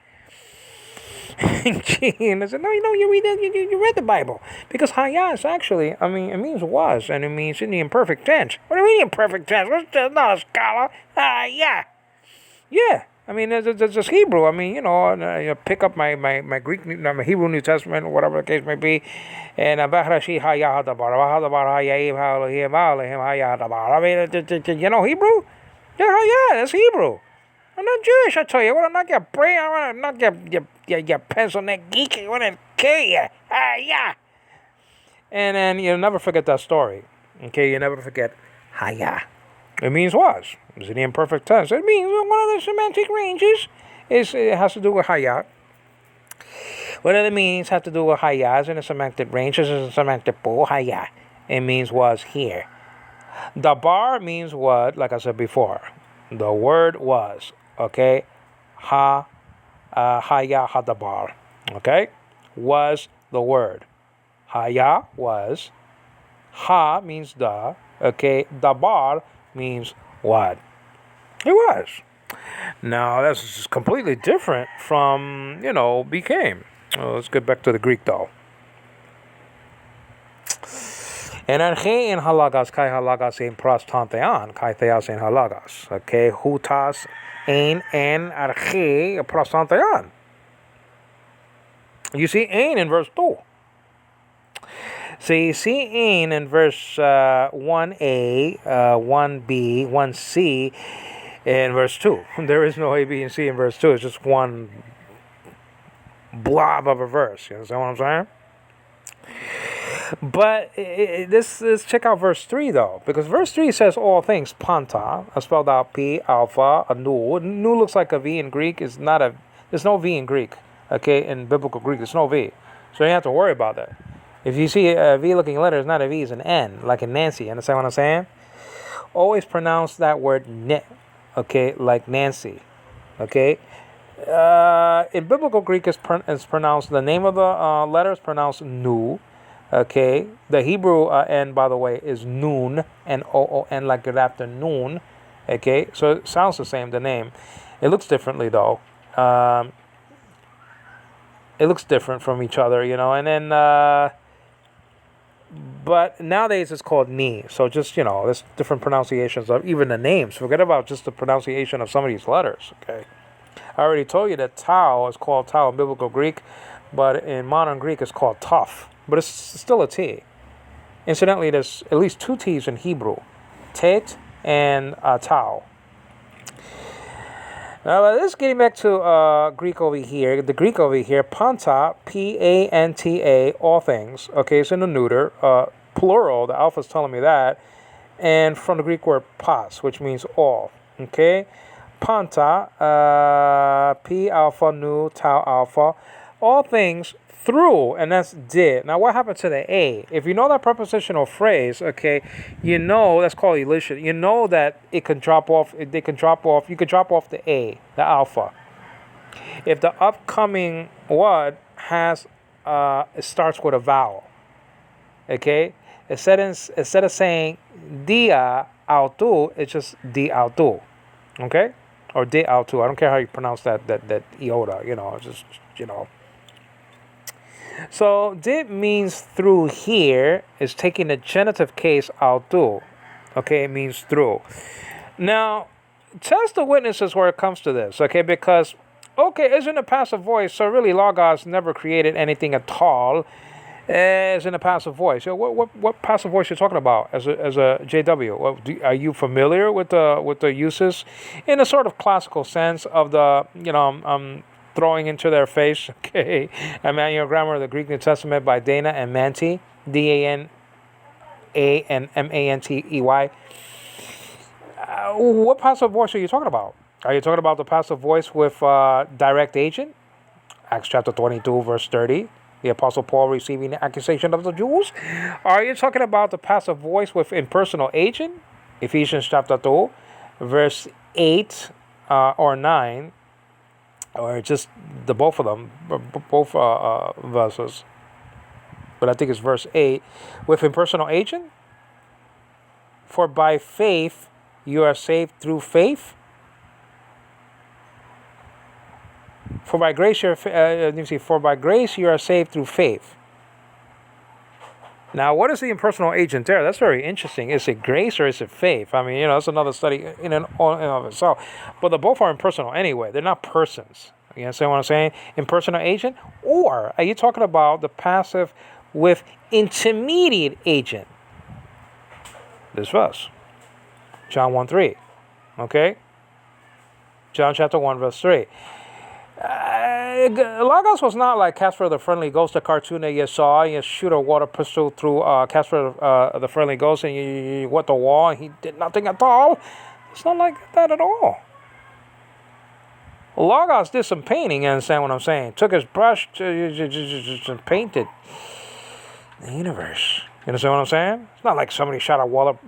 And I said, no, you read the Bible. Because Haya is actually, it means was, and it means in the imperfect tense. What do you mean imperfect tense? What's that? Not a scholar. Yeah. Yeah. I mean, it's just Hebrew. I mean, pick up my Greek, my Hebrew New Testament, whatever the case may be, and Bahrashi Hayahadabar, Bahadabar Hayahim Elohim Elohim Hayahadabar. I mean, Hebrew? Yeah, that's Hebrew. I'm not Jewish, I tell you. I want to knock your brain, I want to knock your pencil neck geek. I want to kill you. Yeah. And then you'll never forget that story. Okay, you never forget Haya. It means was. It's in the imperfect tense. It means one of the semantic ranges. It has to do with Haya. What it means has to do with Haya. It's in the semantic range. It's in the semantic pool. Haya. It means was here. The bar means what, like I said before. The word was. Okay? Haya hadabar. Okay? Was the word. Haya was. Ha means the. Okay? Dabar means what? It was. Now, that's just completely different from, became. Well, let's get back to the Greek, though. En arche en halagas kai halagas en prostanthean kai theas en halagas. Okay, hutas en arche prostanthean. You see ein in verse 2. So you see ein in verse 1a, 1b, 1c, and verse 2. There is no a, b, and c in verse 2. It's just one blob of a verse. You understand what I'm saying? But this is, check out verse 3 though, because verse 3 says all things. Panta, spelled out P, alpha, a nu. Nu looks like a V in Greek. There's no V in Greek. Okay, in biblical Greek, there's no V. So you don't have to worry about that. If you see a V-looking letter, it's not a V, it's an N, like in Nancy. Understand what I'm saying? Always pronounce that word ne, okay, like Nancy. Okay? In biblical Greek, it's pronounced, the name of the letter is pronounced nu. Okay? The Hebrew N, by the way, is noon, N-O-O-N, like good afternoon. Okay? So it sounds the same, the name. It looks differently, though. It looks different from each other, and then... But nowadays it's called ni. So just, there's different pronunciations of even the names. Forget about just the pronunciation of some of these letters, okay? I already told you that tau is called tau in biblical Greek, but in modern Greek it's called tough. But it's still a T. Incidentally, there's at least two T's in Hebrew. Tet and tau. Now, let's getting back to Greek over here. The Greek over here, panta, P-A-N-T-A, all things. Okay, it's in the neuter, plural. The alpha's telling me that. And from the Greek word pas, which means all. Okay, panta, P alpha, nu, tau alpha, all things through, and that's did. Now, what happened to the A? If you know that prepositional phrase, okay, that's called elision. You know that it can drop off. You could drop off the A, the alpha. If the upcoming word it starts with a vowel. Okay, instead of saying dia autu, it's just di autu. Okay, or di autu. I don't care how you pronounce that iota. Just. So, did means through here is taking the genitive case autu. Okay, it means through. Now, test the witnesses where it comes to this, okay? Because, it's in a passive voice, so really Logos never created anything at all as in a passive voice. What passive voice you're talking about as a JW? Are you familiar with the uses in a sort of classical sense of the, throwing into their face, okay, a manual grammar of the Greek New Testament by Dana and Manti, D-A-N-A and M-A-N-T-E-Y. What passive voice are you talking about? Are you talking about the passive voice with direct agent? Acts chapter 22, verse 30. The Apostle Paul receiving the accusation of the Jews. Are you talking about the passive voice with impersonal agent? Ephesians chapter 2, verse 8 or 9. Or just the both of them, both verses. But I think it's verse 8. With impersonal agent. For by faith you are saved through faith. For by grace you are saved through faith. Now, what is the impersonal agent there? That's very interesting. Is it grace or is it faith? I mean, that's another study in of itself. But they both are impersonal anyway. They're not persons. You understand what I'm saying? Impersonal agent? Or are you talking about the passive with intermediate agent? This verse. John 1:3. Okay? John chapter 1, verse 3. Logos was not like Casper the Friendly Ghost, the cartoon that you saw. You shoot a water pistol through Casper the Friendly Ghost and you went the wall and he did nothing at all. It's not like that at all. Logos did some painting, you understand what I'm saying? Took his brush and painted the universe. You understand what I'm saying? It's not like somebody shot a water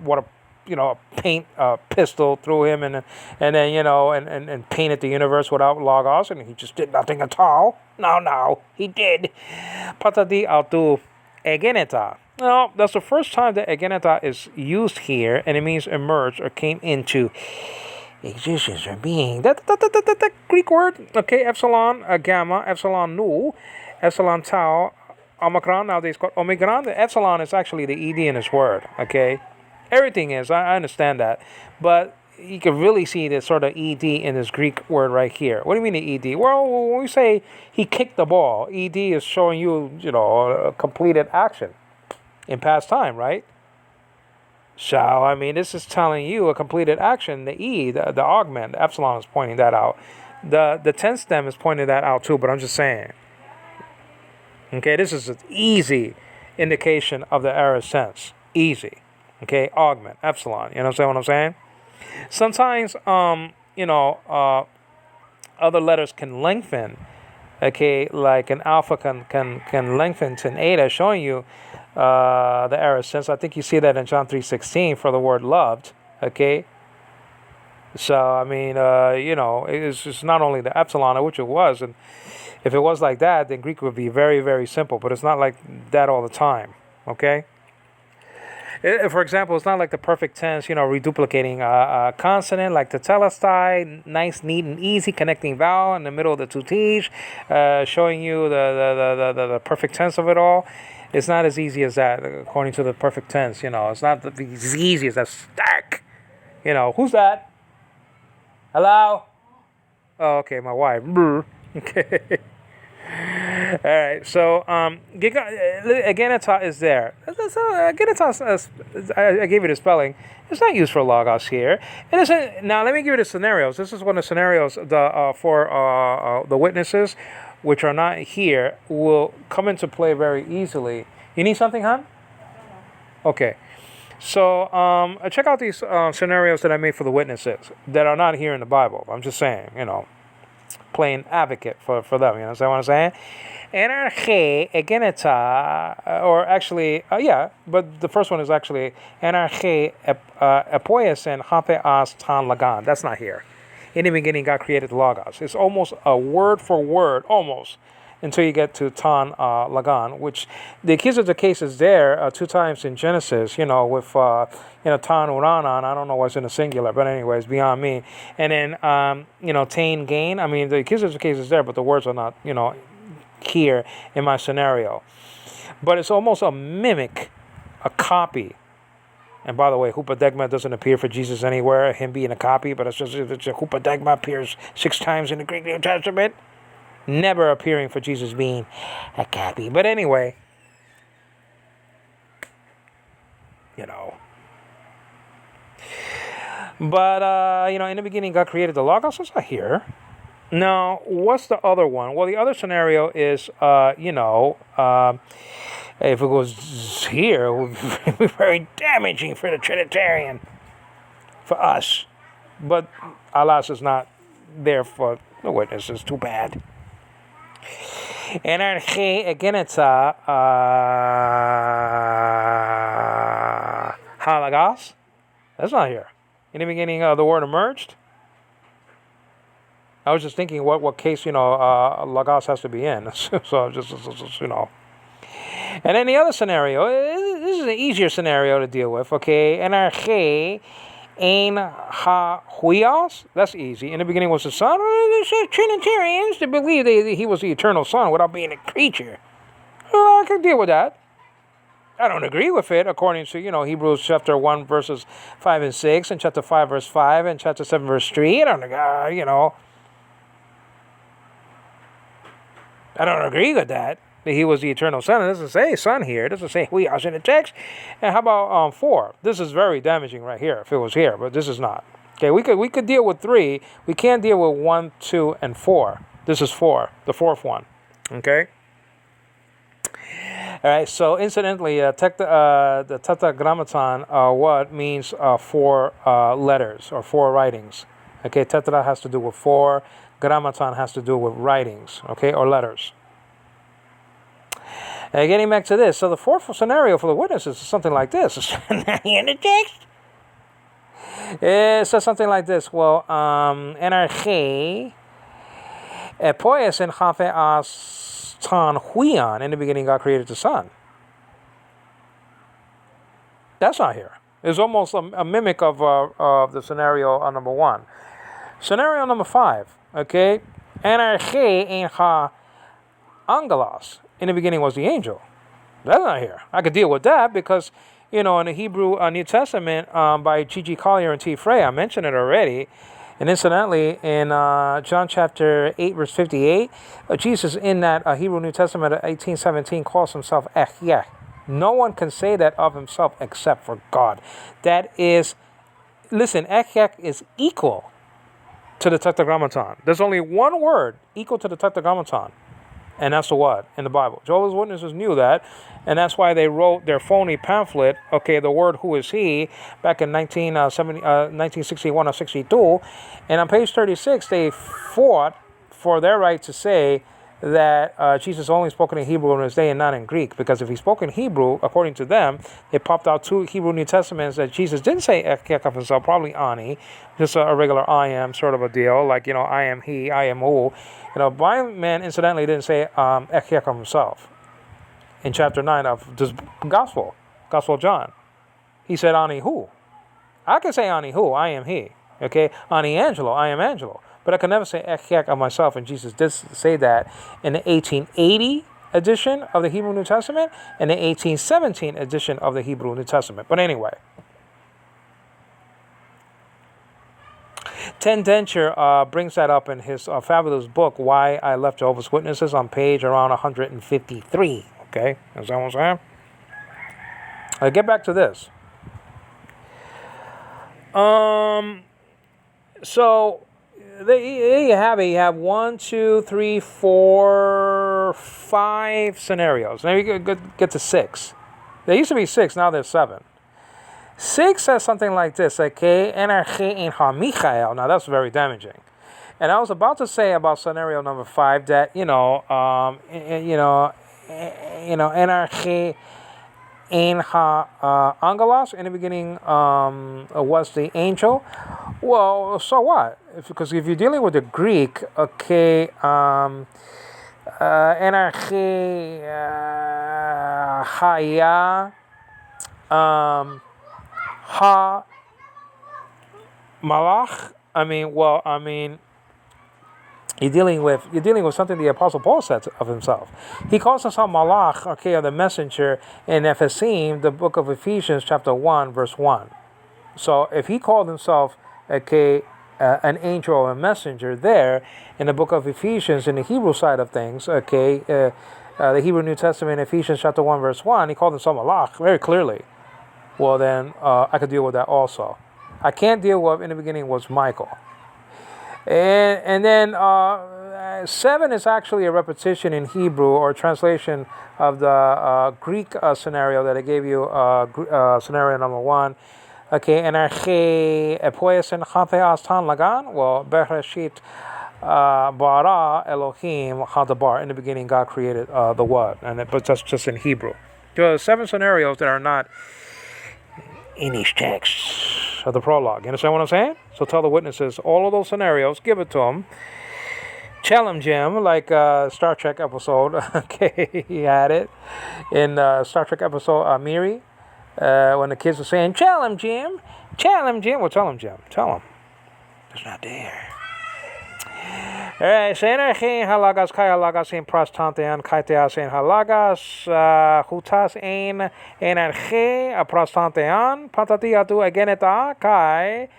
paint pistol through him and then and painted the universe without logos, and he just did nothing at all. No, he did. Patati autou egeneta. No, that's the first time that egeneta is used here, and it means emerged or came into existence or being. That Greek word, okay, epsilon, gamma, epsilon nu, epsilon tau, omicron, nowadays called omicron. The epsilon is actually the ed in this word, okay? Everything is, I understand that. But you can really see this sort of ed in this Greek word right here. What do you mean the ed? Well, when we say he kicked the ball, ed is showing you, a completed action in past time, right? So, I mean, this is telling you a completed action. The E, the augment, the epsilon is pointing that out. The tense stem is pointing that out too, but I'm just saying. Okay, this is an easy indication of the aorist sense. Easy. Okay, augment, epsilon. You understand what I'm saying? Sometimes, other letters can lengthen. Okay, like an alpha can lengthen to an eta, showing you the aorist sense. I think you see that in John 3:16 for the word loved. Okay. So I mean, it's just not only the epsilon, which it was, and if it was like that, then Greek would be very, very simple. But it's not like that all the time. Okay. For example, it's not like the perfect tense, reduplicating a consonant like the telestai, nice, neat, and easy connecting vowel in the middle of the two T's, showing you the perfect tense of it all. It's not as easy as that, according to the perfect tense. It's not as easy as that stack. Who's that? Hello? Oh, okay, my wife. Okay. All right, so ageneta is there. Ageneta, I gave you the spelling. It's not used for logos here. It isn't. Now let me give you the scenarios. This is one of the scenarios for the witnesses, which are not here, will come into play very easily. You need something, hon? Okay. So check out these scenarios that I made for the witnesses that are not here in the Bible. I'm just saying, playing advocate for them. You know what I'm saying? Anarche egeneta, or actually, but the first one is actually anarche epoiesen hape as tan lagan. That's not here. In the beginning, God created the logos. It's almost a word for word, almost, until you get to tan lagan, which the accusative case is there 2 times in Genesis, with tan uranan. I don't know what's in the singular, but anyway, it's beyond me. And then, tain gain. I mean, the accusative case is there, but the words are not, here in my scenario. But it's almost a mimic, a copy. And by the way, hupadegma doesn't appear for Jesus anywhere, him being a copy, but it's hupadegma appears 6 times in the Greek New Testament. Never appearing for Jesus being a copy. But anyway, But, in the beginning, God created the logos. It's not here. Now, what's the other one? Well, the other scenario is, if it was here, it would be very damaging for the Trinitarian, for us. But alas, is not there for the witnesses. Too bad. Anarche egeneta halagos. That's not here. In the beginning, the word emerged. I was just thinking what case, logos has to be in. So just. And then the other scenario, this is an easier scenario to deal with, okay? Anarche ein ha huios. That's easy. In the beginning was the Son. Trinitarians to believe that he was the eternal Son without being a creature. Well, I can deal with that. I don't agree with it according to, Hebrews chapter 1 verses 5 and 6 and chapter 5 verse 5 and chapter 7 verse 3. I don't agree with that he was the eternal Son. It doesn't say Son here. It doesn't say we are in the text. And how about 4? This is very damaging right here if it was here, but this is not. Okay, we could deal with 3. We can't deal with 1, 2, and 4. This is 4, the 4th one. Okay. All right. So incidentally, the tetragrammaton what means 4 letters or 4 writings. Okay, tetra has to do with 4. Grammaton has to do with writings. Okay, or letters. Getting back to this, so the 4th scenario for the witnesses is something like this. In the text, it says something like this. Well, NRK poes en hafe as tan huion. In the beginning, God created the sun. That's not here. It's almost a mimic of the scenario number 1. Scenario number 5. Okay, NRK en ha angelos. In the beginning was the angel. That's not here. I could deal with that because, in the Hebrew New Testament by G.G. Collier and T. Frey, I mentioned it already. And incidentally, in John chapter 8, verse 58, Jesus in that Hebrew New Testament of 1817 calls himself Ehyeh. No one can say that of himself except for God. That is, listen, Ehyeh is equal to the tetragrammaton. There's only one word equal to the tetragrammaton. And that's the what? In the Bible. Jehovah's Witnesses knew that, and that's why they wrote their phony pamphlet, okay, the word who is he, back in 1961 or 62. And on page 36, they fought for their right to say that Jesus only spoke in Hebrew in his day and not in Greek. Because if he spoke in Hebrew, according to them, they popped out 2 Hebrew New Testaments that Jesus didn't say Ehyeh of himself, probably Ani, just a regular I am sort of a deal, like, I am he, I am who. Blind man incidentally didn't say Ehyeh of himself in chapter 9 of this Gospel of John. He said Ani who. I can say Ani who, I am he. Okay, Ani Angelo, I am Angelo. But I can never say Ehyeh of myself, and Jesus did say that in the 1880 edition of the Hebrew New Testament and the 1817 edition of the Hebrew New Testament. But anyway, Ten Dencher brings that up in his fabulous book, Why I Left Jehovah's Witnesses, on page around 153. Okay, is that what I'm saying? I'll get back to this. So there you have it. You have 1, 2, 3, 4, 5 scenarios. Now you get to 6. There used to be 6, now there's 7. 6 says something like this, okay? NRK in ha Michael. Now that's very damaging. And I was about to say about scenario number 5 that NRK in ha angelos. In the beginning was the angel. Well, so what? Because if you're dealing with the Greek, okay, NRK haya ha malach. You're dealing with something the Apostle Paul said of himself. He calls himself malach, okay, or the messenger in Ephesim, the book of Ephesians, chapter 1, verse 1. So if he called himself, okay, an angel or a messenger there in the book of Ephesians, in the Hebrew side of things, okay, the Hebrew New Testament, Ephesians chapter 1, verse 1, he called himself malach very clearly. Well, then I could deal with that also. I can't deal with, in the beginning, was Michael. And then 7 is actually a repetition in Hebrew or translation of the Greek scenario that I gave you, scenario number 1. Okay, Enerche Epoesen Hafe Astan Lagan. Well, Bereshit Bara Elohim Hadabar. In the beginning, God created the what? But that's just in Hebrew. There are 7 scenarios that are not in these texts of the prologue. You understand what I'm saying? So tell the witnesses all of those scenarios, give it to them, challenge him, like Star Trek episode. Okay, he had it in Star Trek episode Miri, when the kids were saying, challenge him. Well, tell him, Jim. Tell him. It's not there. Senergein halagas kai halagas in prostantean kaiteas in halagas hutas ein energe a prostantean patati atu ageneta kai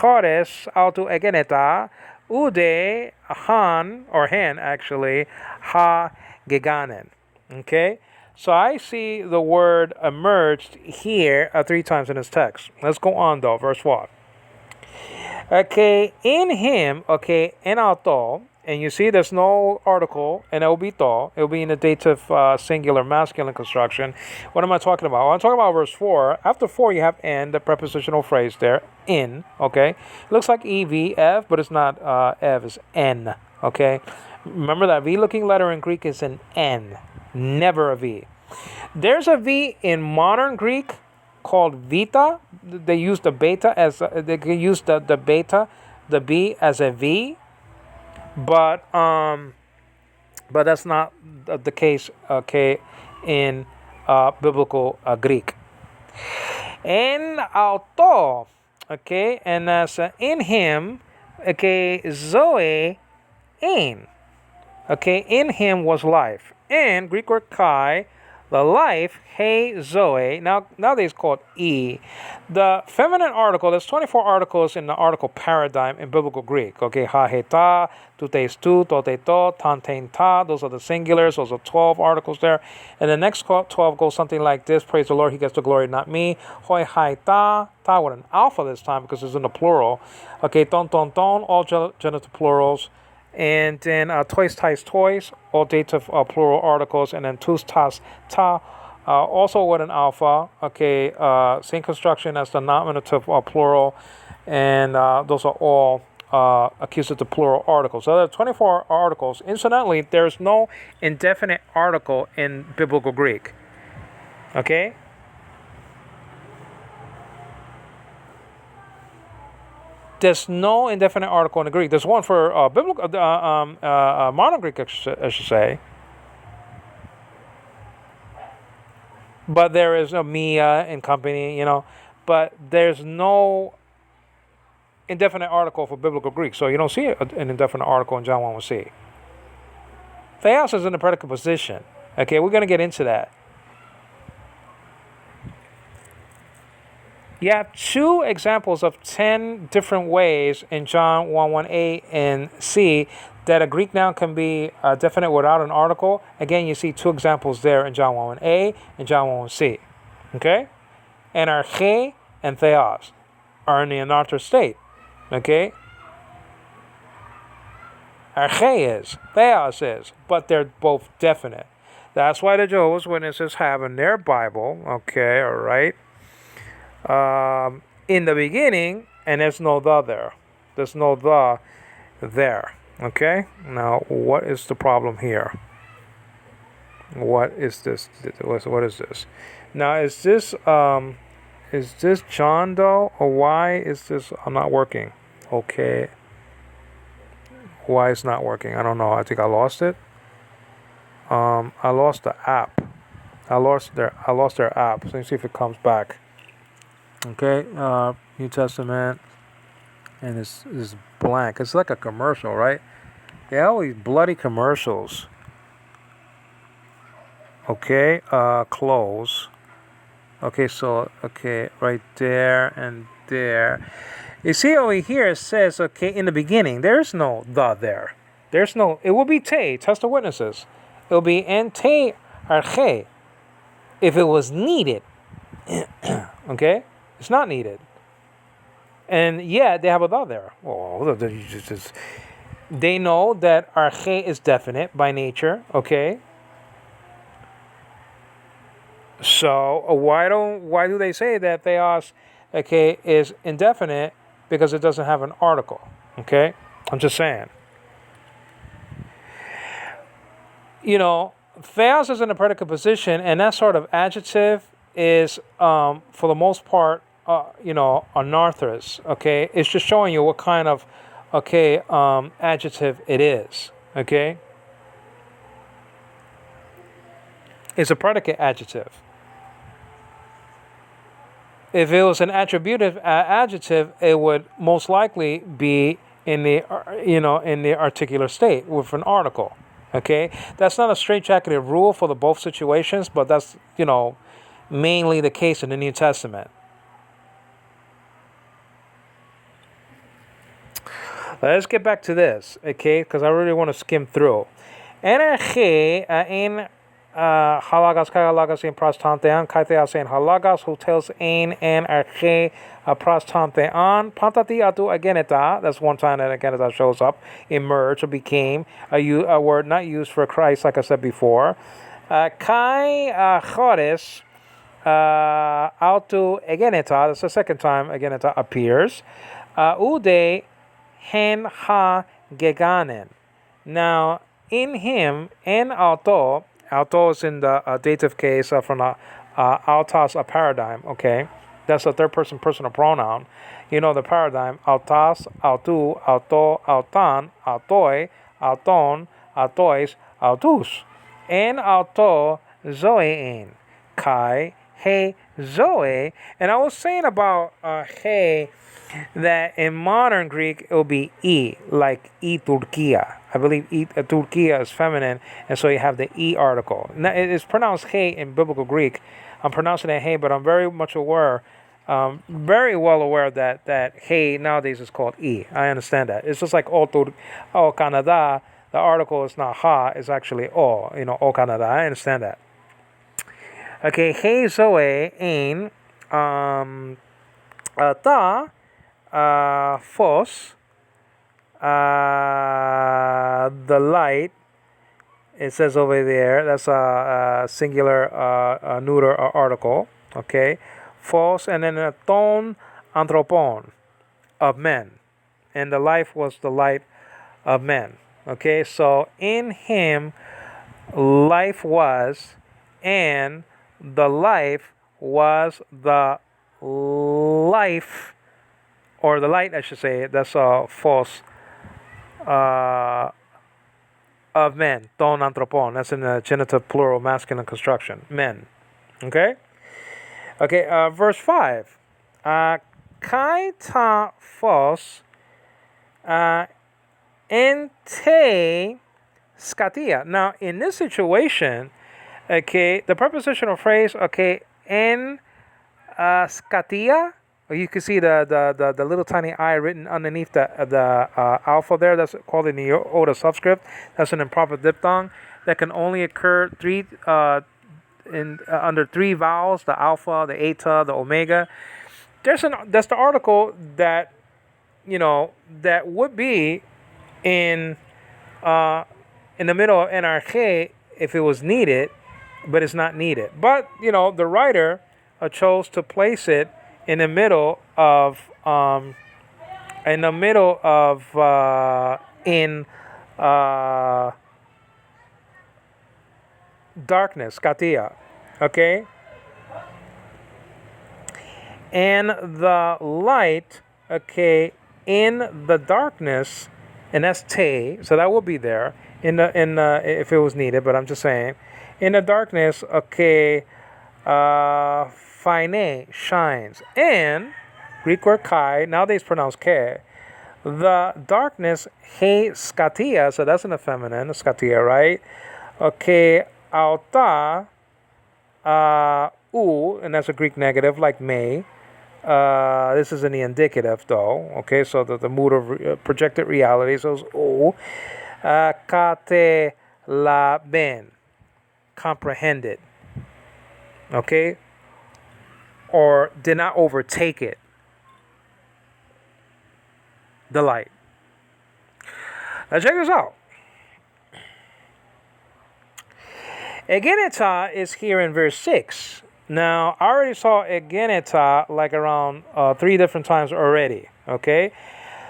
chores autu ageneta ude han or hen actually ha geganen. Okay, so I see the word emerged here 3 times in this text. Let's go on though, verse 1. Okay, in him, okay, en auto, and you see there's no article, and it will be to. It will be in the dative singular masculine construction. What am I talking about? Well, I'm talking about verse 4. After 4, you have en, the prepositional phrase there, in, okay? It looks like EV, but it's not F, it's N, okay? Remember that V-looking letter in Greek is an N, never a V. There's a V in modern Greek called vita. They use the beta as they can use the beta, the B as a V, but that's not the case. Okay, in biblical Greek. En auto, okay, and as in him, okay, zoe, ein, okay, in him was life, and Greek word kai. The life, hey Zoe, nowadays called E. The feminine article, there's 24 articles in the article paradigm in biblical Greek. Okay, ha he ta, tutes tu, tote to, tantein ta, those are the singulars, those are 12 articles there. And the next 12 goes something like this, praise the Lord, he gets the glory, not me. Hoi hai ta, ta with an alpha this time because it's in the plural. Okay, ton, all genitive plurals. And then tois, tais, tois, all dative plural articles, and then tus, tas, ta, also with an alpha. Okay, same construction as the nominative plural, and those are all accusative plural articles. So there are 24 articles. Incidentally, there's no indefinite article in biblical Greek. Okay? There's no indefinite article in the Greek. There's one for biblical, modern Greek, I should say. But there is no Mia and company, But there's no indefinite article for biblical Greek. So you don't see an indefinite article in John 1:1c. Theos is in the predicate position. Okay, we're going to get into that. You have 2 examples of 10 different ways in John 1:1a and c that a Greek noun can be definite without an article. Again, you see 2 examples there in John 1:1a and John 1:1c. Okay? And arche and theos are in the anartha state. Okay? Arche is, theos is, but they're both definite. That's why the Jehovah's Witnesses have in their Bible, okay, all right, in the beginning, and there's no the there. There's no the there. Okay? Now, what is the problem here? What is this? What is this? Now, is this John though, or why is this not working? Okay. Why it's not working? I don't know. I think I lost it. I lost the app. I lost their app. So let's see if it comes back. Okay, New Testament, and it's blank. It's like a commercial, right? Yeah, all these bloody commercials. Okay, close. Okay, so, right there and there. You see over here it says, okay, in the beginning, there's no the there. There's no, it will be te, test of witnesses. It will be en te arche if it was needed. Okay? It's not needed. And yet they have a the there. Oh, they know that arche is definite by nature, okay? So why do they say that theos, okay, is indefinite? Because it doesn't have an article, okay? I'm just saying. Theos is in a predicate position, and that sort of adjective is, for the most part, anarthrous, okay? It's just showing you what kind of, adjective it is, okay? It's a predicate adjective. If it was an attributive adjective, it would most likely be in the in the articular state with an article. Okay, that's not a straitjacketed rule for the both situations, but that's mainly the case in the New Testament. Let's get back to this, okay? Because I really want to skim through. NRG in halagas kagalagas in prostantean kaiteas in halagas hotels in NRG prostantean pantati atu ageneta. That's one time that ageneta shows up, emerged or became a word not used for Christ, like I said before. Kai choris autu ageneta. That's the second time ageneta appears. Ude hen ha geganen. Now, in him, en auto is in the dative case from autos, a paradigm, okay? That's a third person personal pronoun. You know the paradigm, autos, autu, auto, autan, autoi, auton, autois, autus. En auto zoein, kai, he, zoe. And I was saying about he, that in modern Greek it will be e, like e Turkia. I believe Turkia is feminine, and so you have the e article. Now, it is pronounced he in biblical Greek. I'm pronouncing it he, but I'm very much aware, very well aware that he nowadays is called e. I understand that. It's just like o Canada. The article is not ha, it's actually o. O Canada. I understand that. Okay, he zoe in ta. Phos, the light, it says over there, that's a singular neuter article, okay? Phos, and then a ton anthropon, of men. And the life was the light of men, okay? So in him, life was, and the life was the life, or the light, I should say. That's false of men. Ton anthropon. That's in the genitive plural masculine construction. Men. Okay? Okay, verse 5. Kai ta phos ente skatia. Now, in this situation, okay, the prepositional phrase, okay, en skatia, you can see the little tiny I written underneath the alpha there. That's called in the Oda subscript. That's an improper diphthong that can only occur under three vowels: the alpha, the eta, the omega. That's the article that that would be in the middle of NRK if it was needed, but it's not needed. But the writer chose to place it in the middle of darkness, katia, okay, and the light, okay, in the darkness, and that's te, so that will be there in the if it was needed, but I'm just saying, in the darkness, okay, Phine shines, and Greek word kai, nowadays pronounced ke, the darkness he skatia, so that's in the feminine, skatia, right? Okay, auta u, and that's a Greek negative like me. This is in the indicative though. Okay, so the mood of projected reality, so it's u. Kate la ben, comprehended. Okay, or did not overtake it. The light. Now check this out. Egeneta is here in verse 6. Now, I already saw egeneta like around 3 different times already, okay?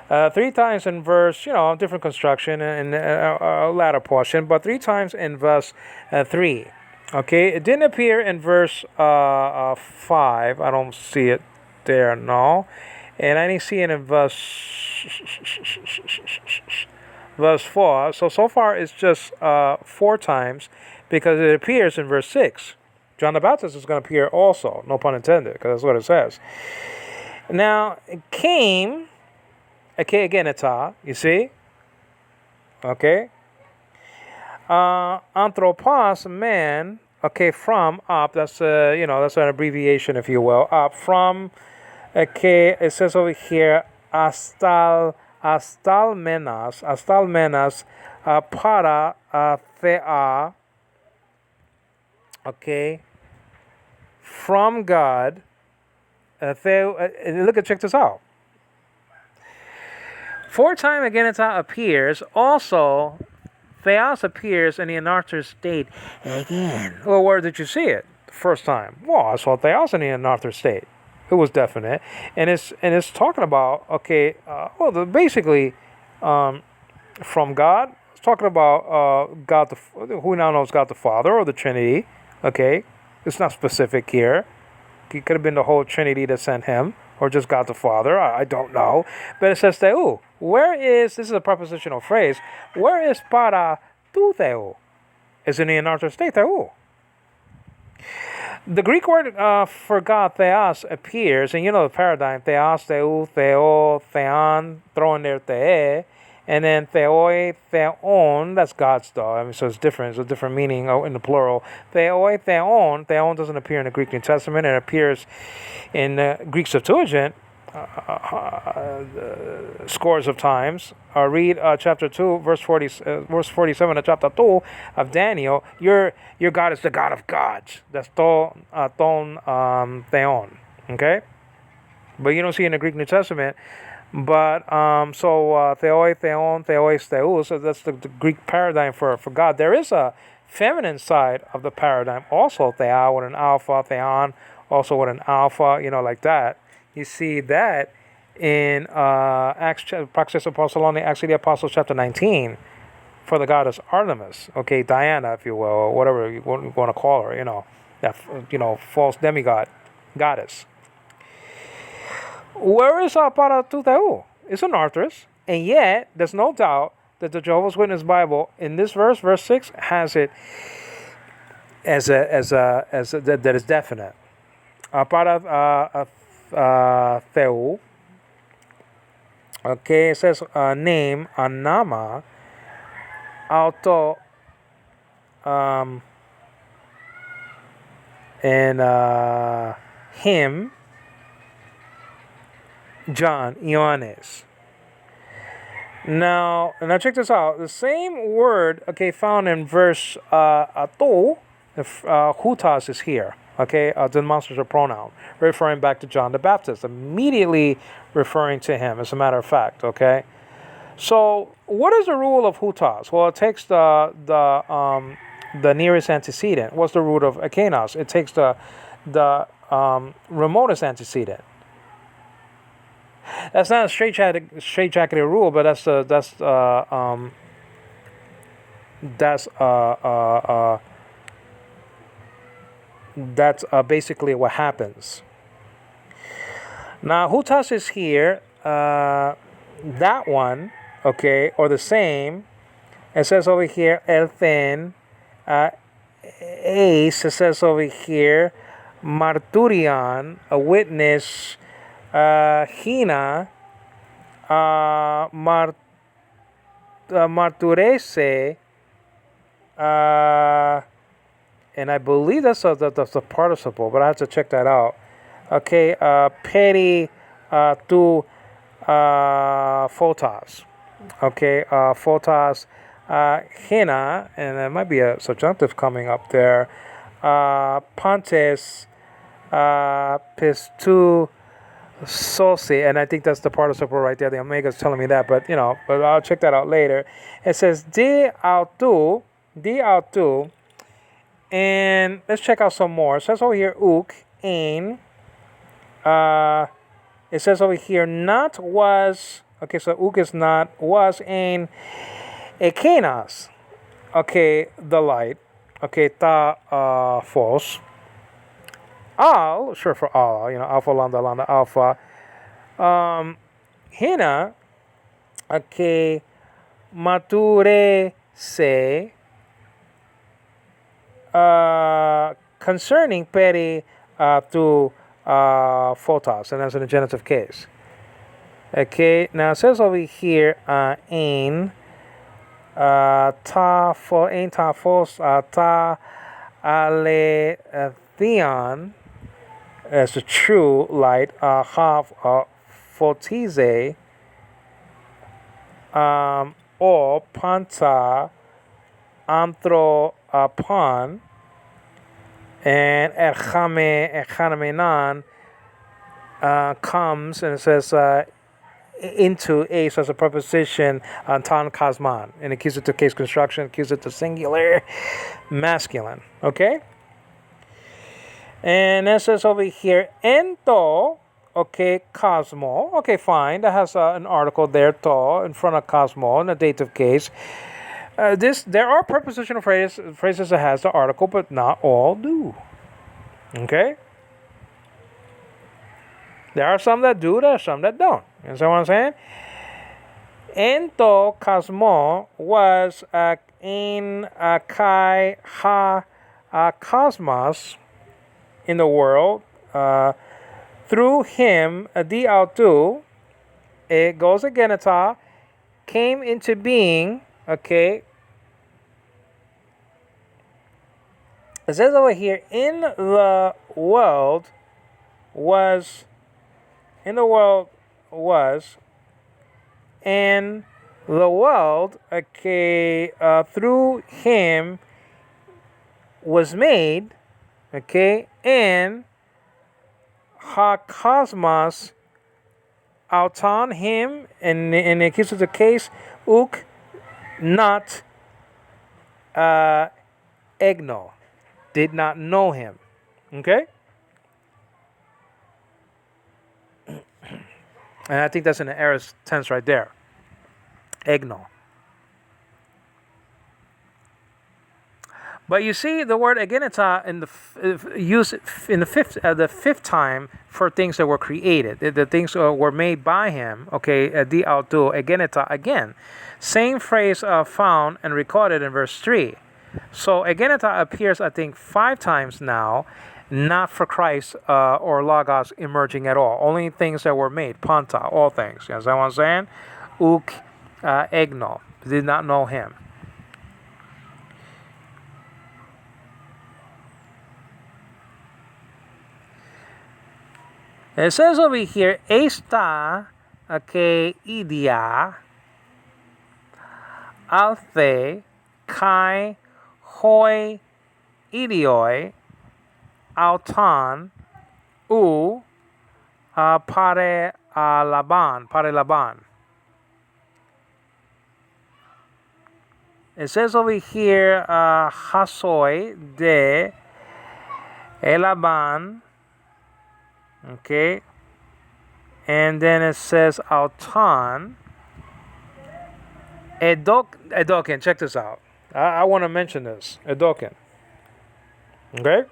3 times in verse, different construction in a latter portion, but 3 times in verse 3, okay? It didn't appear in verse 5. I don't see it there, no. And I didn't see it in verse 4. So far it's just 4 times, because it appears in verse 6. John the Baptist is going to appear also, no pun intended, because that's what it says. Now, it came, Okay, again, eta, you see? Okay. Anthropos, man. Okay, from, up. That's, that's an abbreviation, if you will. Up, from. Okay, it says over here, astalmenas, para, thea, okay, from God, check this out. Four time agenita appears, also, theos appears in the anarthr state again. Well, where did you see it the first time? Well, I saw theos in the anarthr state. It was definite, and it's talking about basically from God. It's talking about God, who we now know as God the Father or the Trinity. Okay, it's not specific here. It could have been the whole Trinity that sent him, or just God the Father. I don't know, but it says Theou. Where is this is a prepositional phrase? Where is para tu Theou? Is in the anarthr state Theou. The Greek word for God, theos, appears, and you know the paradigm, theos, theou, theo, theon, throw in there the, and then theoi, theon, that's God's though. I mean, so it's different. It's a different meaning in the plural. Theoi, theon doesn't appear in the Greek New Testament. It appears in the Greek Septuagint scores of times. Read chapter 2, verse 47 of chapter 2 of Daniel. Your God is the God of gods. That's ton theon. Okay? But you don't see it in the Greek New Testament. But theoi, theon, theois, theou. So that's the Greek paradigm for God. There is a feminine side of the paradigm. Also thea with an alpha, theon also with an alpha, like that. You see that in Acts of the Apostles, chapter 19, for the goddess Artemis, okay, Diana, if you will, or whatever you want to call her, that false demigod, goddess. Where is para tu Theou? It's an arthrus, and yet there's no doubt that the Jehovah's Witness Bible in this verse 6, has it as that is definite. Para Theou. Okay, it says name, anama, auto, and him, John, Ioannes. Now check this out. The same word, okay, found in verse ato, hutas is here. Okay, demonstrative pronoun, referring back to John the Baptist, immediately referring to him, as a matter of fact. Okay, so what is the rule of hutas? Well, it takes the nearest antecedent. What's the root of akenos? It takes the remotest antecedent. That's not a straitjacketed rule, but that's basically what happens. Now, hutas is here, that one, okay, or the same. It says over here, elthen, ace, it says over here, marturion, a witness, hina, marturese, and I believe that's a participle, but I have to check that out. Okay, peri tu photos. Okay, photos, hina, and there might be a subjunctive coming up there. Pontes, pistu, sosi, and I think that's the participle right there. The omega is telling me that, but I'll check that out later. It says di autu, and let's check out some more. It says over here uk, ain. It says over here not was. Okay, so uk is not, was, ain, ekenas. Okay, the light. Okay, ta false. Al, sure, for all, alpha, lambda, alpha. Hina, okay, mature se, concerning peri to photos, and that's in the genitive case. Okay, now it says over here, ain, ta for ain ta fos, ta ale theon, as the true light, have fortize, or panta anthropon, and echamenan comes, and it says into a, so as a preposition, ton cosmon, in accusative case construction, accusative singular, masculine. Okay, and it says over here ento. Okay, cosmo. Okay, fine. That has an article there, to, in front of cosmo in a dative case. There are prepositional phrases that has the article, but not all do. Okay. There are some that do, there are some that don't. You understand what I'm saying? Ento cosmo was in kai ha cosmos, in the world. Through him, di autu, it goes again, came into being. Okay. It says over here, in the world was, and the world, okay, through him was made, okay, and ha cosmos auton him, in the case of the case, uk not egno, did not know him. Okay? And I think that's in the aorist tense right there. Egno. But you see the word egenita in used in the fifth time for things that were created. The things were made by him. Okay, di auto egenita again. Same phrase found and recorded in verse 3. So egenita appears, I think, 5 times now, not for Christ or Logos emerging at all. Only things that were made, panta, all things. You understand what I'm saying? Uk egno, did not know him. It says over here, esta, okay, idia, alphe, kai, hoi, idioi, auton, u, pare laban. It says over here, hasoi de elaban. Okay, and then it says auton. Edoken, check this out. I want to mention this. Edoken. Okay?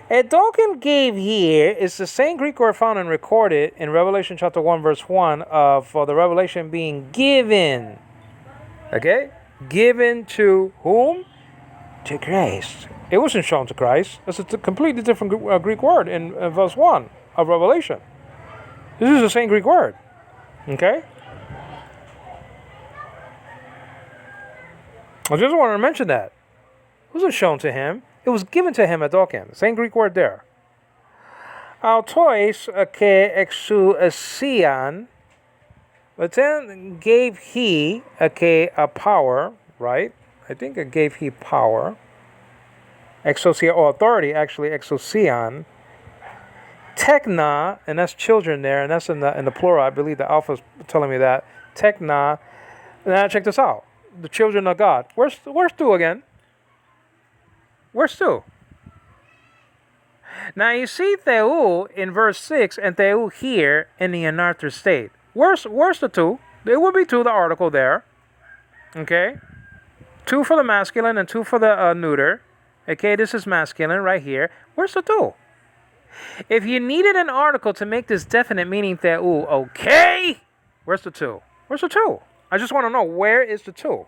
Edoken gave here is the same Greek word found and recorded in Revelation chapter 1, verse 1 of the revelation being given. Okay? Given to whom? To Christ. It wasn't shown to Christ. It's a completely different Greek word in verse 1 of Revelation. This is the same Greek word. Okay? I just wanted to mention that. It wasn't shown to him. It was given to him at Doken. The same Greek word there. Autois ke exousian, but then gave he a power, right? I think it gave he power. Exousia, or authority, actually, exousian. Techna, and that's children there, and that's in the plural. I believe the Alpha's telling me that. Techna. Now check this out. The children of God. Where's Stu again? Where's Stu? Now you see Theu in verse 6 and Theu here in the anarthr state. Where's the two? There will be two, the article there. Okay? 2 for the masculine and 2 for the neuter. Okay, this is masculine right here. Where's the 2? If you needed an article to make this definite meaning Theu, okay? Where's the 2? Where's the 2? I just want to know, where is the 2?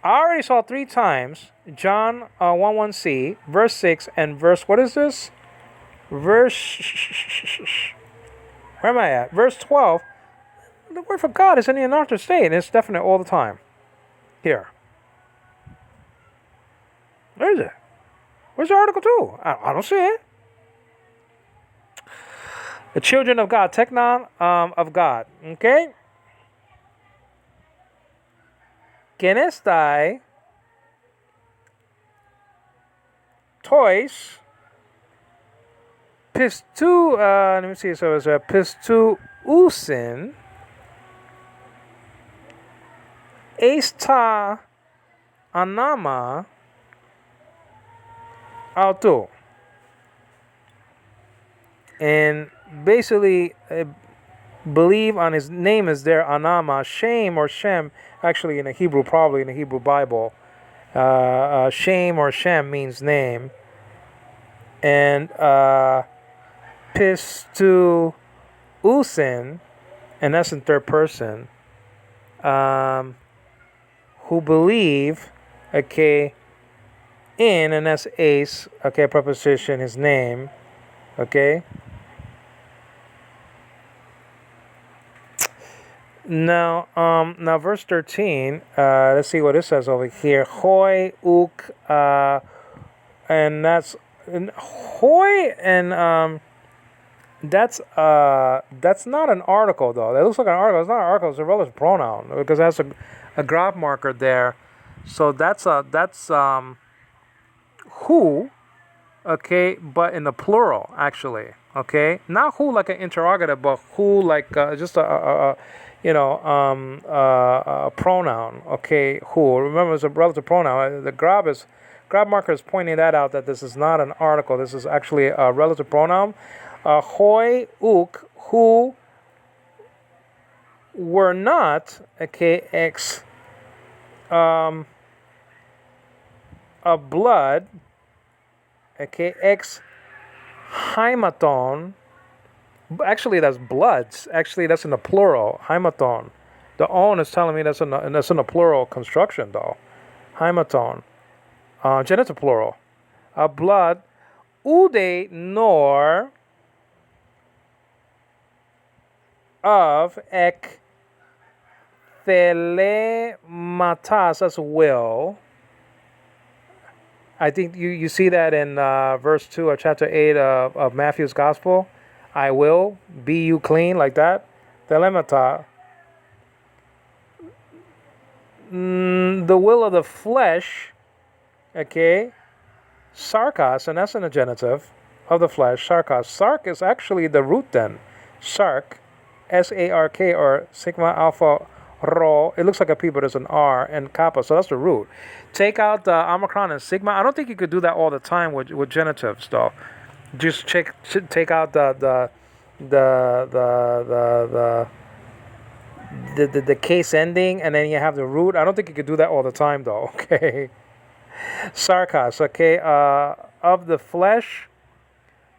I already saw 3 times John 1:1c, verse 6, and verse, what is this? Verse Where am I at? Verse 12. The word for God is in the inaudible state, and it's definite all the time. Here. Where is it? Where's the article 2? I don't see it. The children of God, technon of God. Okay? Genestai, tois, pistu, let me see, so it's a pistu usin, esta anama auto. And basically, believe on his name is there, anama, shame or shem, actually in the Hebrew, probably in the Hebrew Bible, shame or shem means name. And pistu usin, and that's in third person, who believe, okay, in, and that's ace, okay, preposition, his name, okay. Now, verse 13. Let's see what it says over here. Hoi uk, and that's hoi, and that's not an article though. That looks like an article. It's not an article. It's a relative pronoun because it has a graph marker there. So that's who, okay, but in the plural actually. Okay, not who like an interrogative, but who like just a pronoun. Okay, who. Remember, it's a relative pronoun. The grab marker is pointing that out, that this is not an article. This is actually a relative pronoun. Hoi uk, who were not, okay, ex of blood, okay, ex hymaton. Actually, that's bloods. Actually, that's in the plural. Hymaton. The on is telling me that's in the plural construction, though. Hymaton. Genitive plural. Blood. Ude nor of ek thelematas. That's will. I think you see that in verse 2 of chapter 8 of Matthew's Gospel. I will be you clean, like that. Telemata. The will of the flesh, okay. Sarkos, and that's in the genitive of the flesh. Sarkos. Sark is actually the root then. Sark, S-A-R-K, or sigma alpha rho. It looks like a P, but it's an R, and kappa, so that's the root. Take out the omicron and sigma. I don't think you could do that all the time with genitives, though. Just take out the case ending, and then you have the root. I don't think you could do that all the time, though. Okay. Sarkos, okay, of the flesh,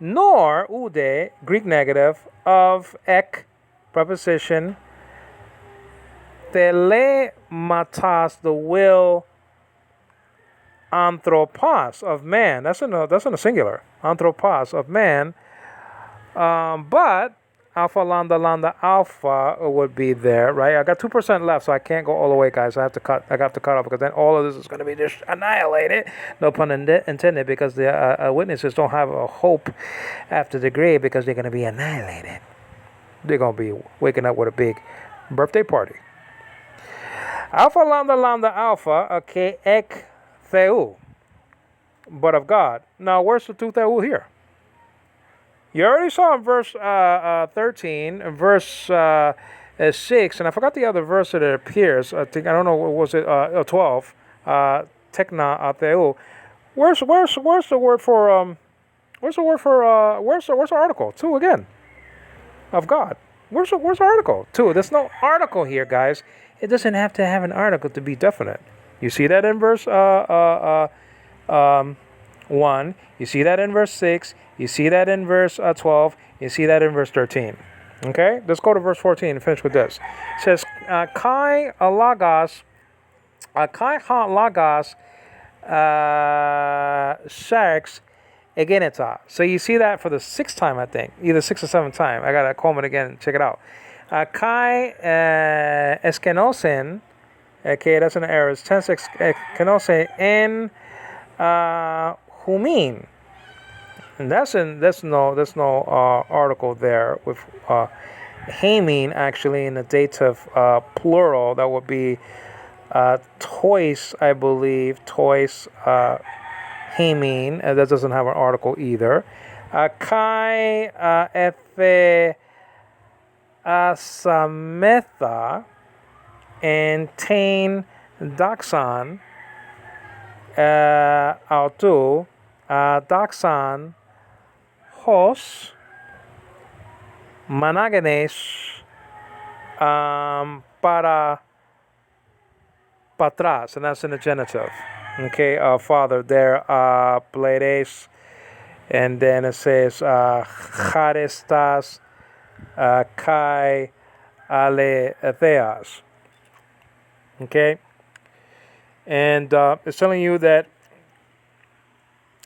nor ude, Greek negative, of ek, preposition, telematas, the will, anthropos, of man. That's in a singular. Anthropos, of man. But alpha lambda alpha would be there, right? I got 2% left, so I can't go all the way, guys. I have to cut off, because then all of this is going to be just annihilated. No pun intended, because the witnesses don't have a hope after the grave, because they're going to be annihilated. They're going to be waking up with a big birthday party. Alpha lambda alpha, okay, ek theou, but of God. Now, where's the tu theou here? You already saw in verse 13, verse 6, and I forgot the other verse that it appears. I don't know, what was it? 12. Tekna atheu. Where's the word for where's the article? 2 again. Of God. Where's the article? 2. There's no article here, guys. It doesn't have to have an article to be definite. You see that in verse 1. You see that in verse 6. You see that in verse 12. You see that in verse 13. Okay? Let's go to verse 14 and finish with this. It says, Kai ha lagos sharks egeneta. So you see that for the sixth time, I think, either sixth or seventh time. I gotta comb it again and check it out. Kai eskenosen, okay, that's an error. It's tense eskenosen en humin. And that's no article there with haming actually in the dative plural. That would be tois, I believe. Tois haming. That doesn't have an article either. Kai efe asametha and tain doxan autu doxan hos managanes para patras, and that's in the genitive. Okay, father there, pledes, and then it says charestas kai aletheas. Okay, and it's telling you that,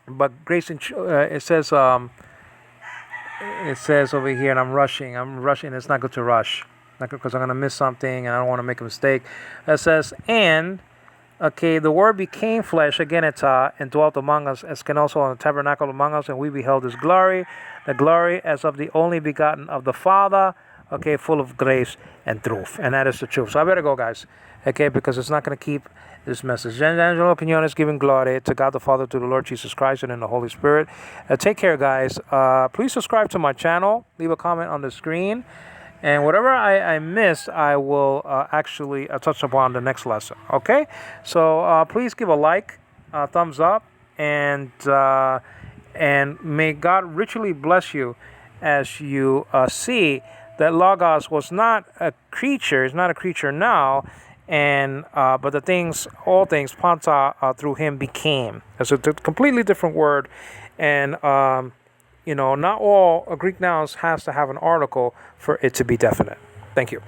but grace and it says over here, and I'm rushing. It's not good to rush, not good because I'm gonna miss something, and I don't want to make a mistake. It says, and okay, the Word became flesh again, and dwelt among us, as can also on the tabernacle among us, and we beheld His glory, the glory as of the only begotten of the Father. Okay, full of grace and truth, and that is the truth. So I better go, guys. Okay, because it's not going to keep this message. Angelo Quinones giving glory to God the Father, to the Lord Jesus Christ, and in the Holy Spirit. Take care, guys. Please subscribe to my channel. Leave a comment on the screen. And whatever I missed, I will actually touch upon the next lesson. Okay? So please give a like, thumbs up, and may God richly bless you as you see that Logos was not a creature. It's not a creature now. And but the things, all things, panta, through him became. It's a completely different word, and not all Greek nouns has to have an article for it to be definite. Thank you.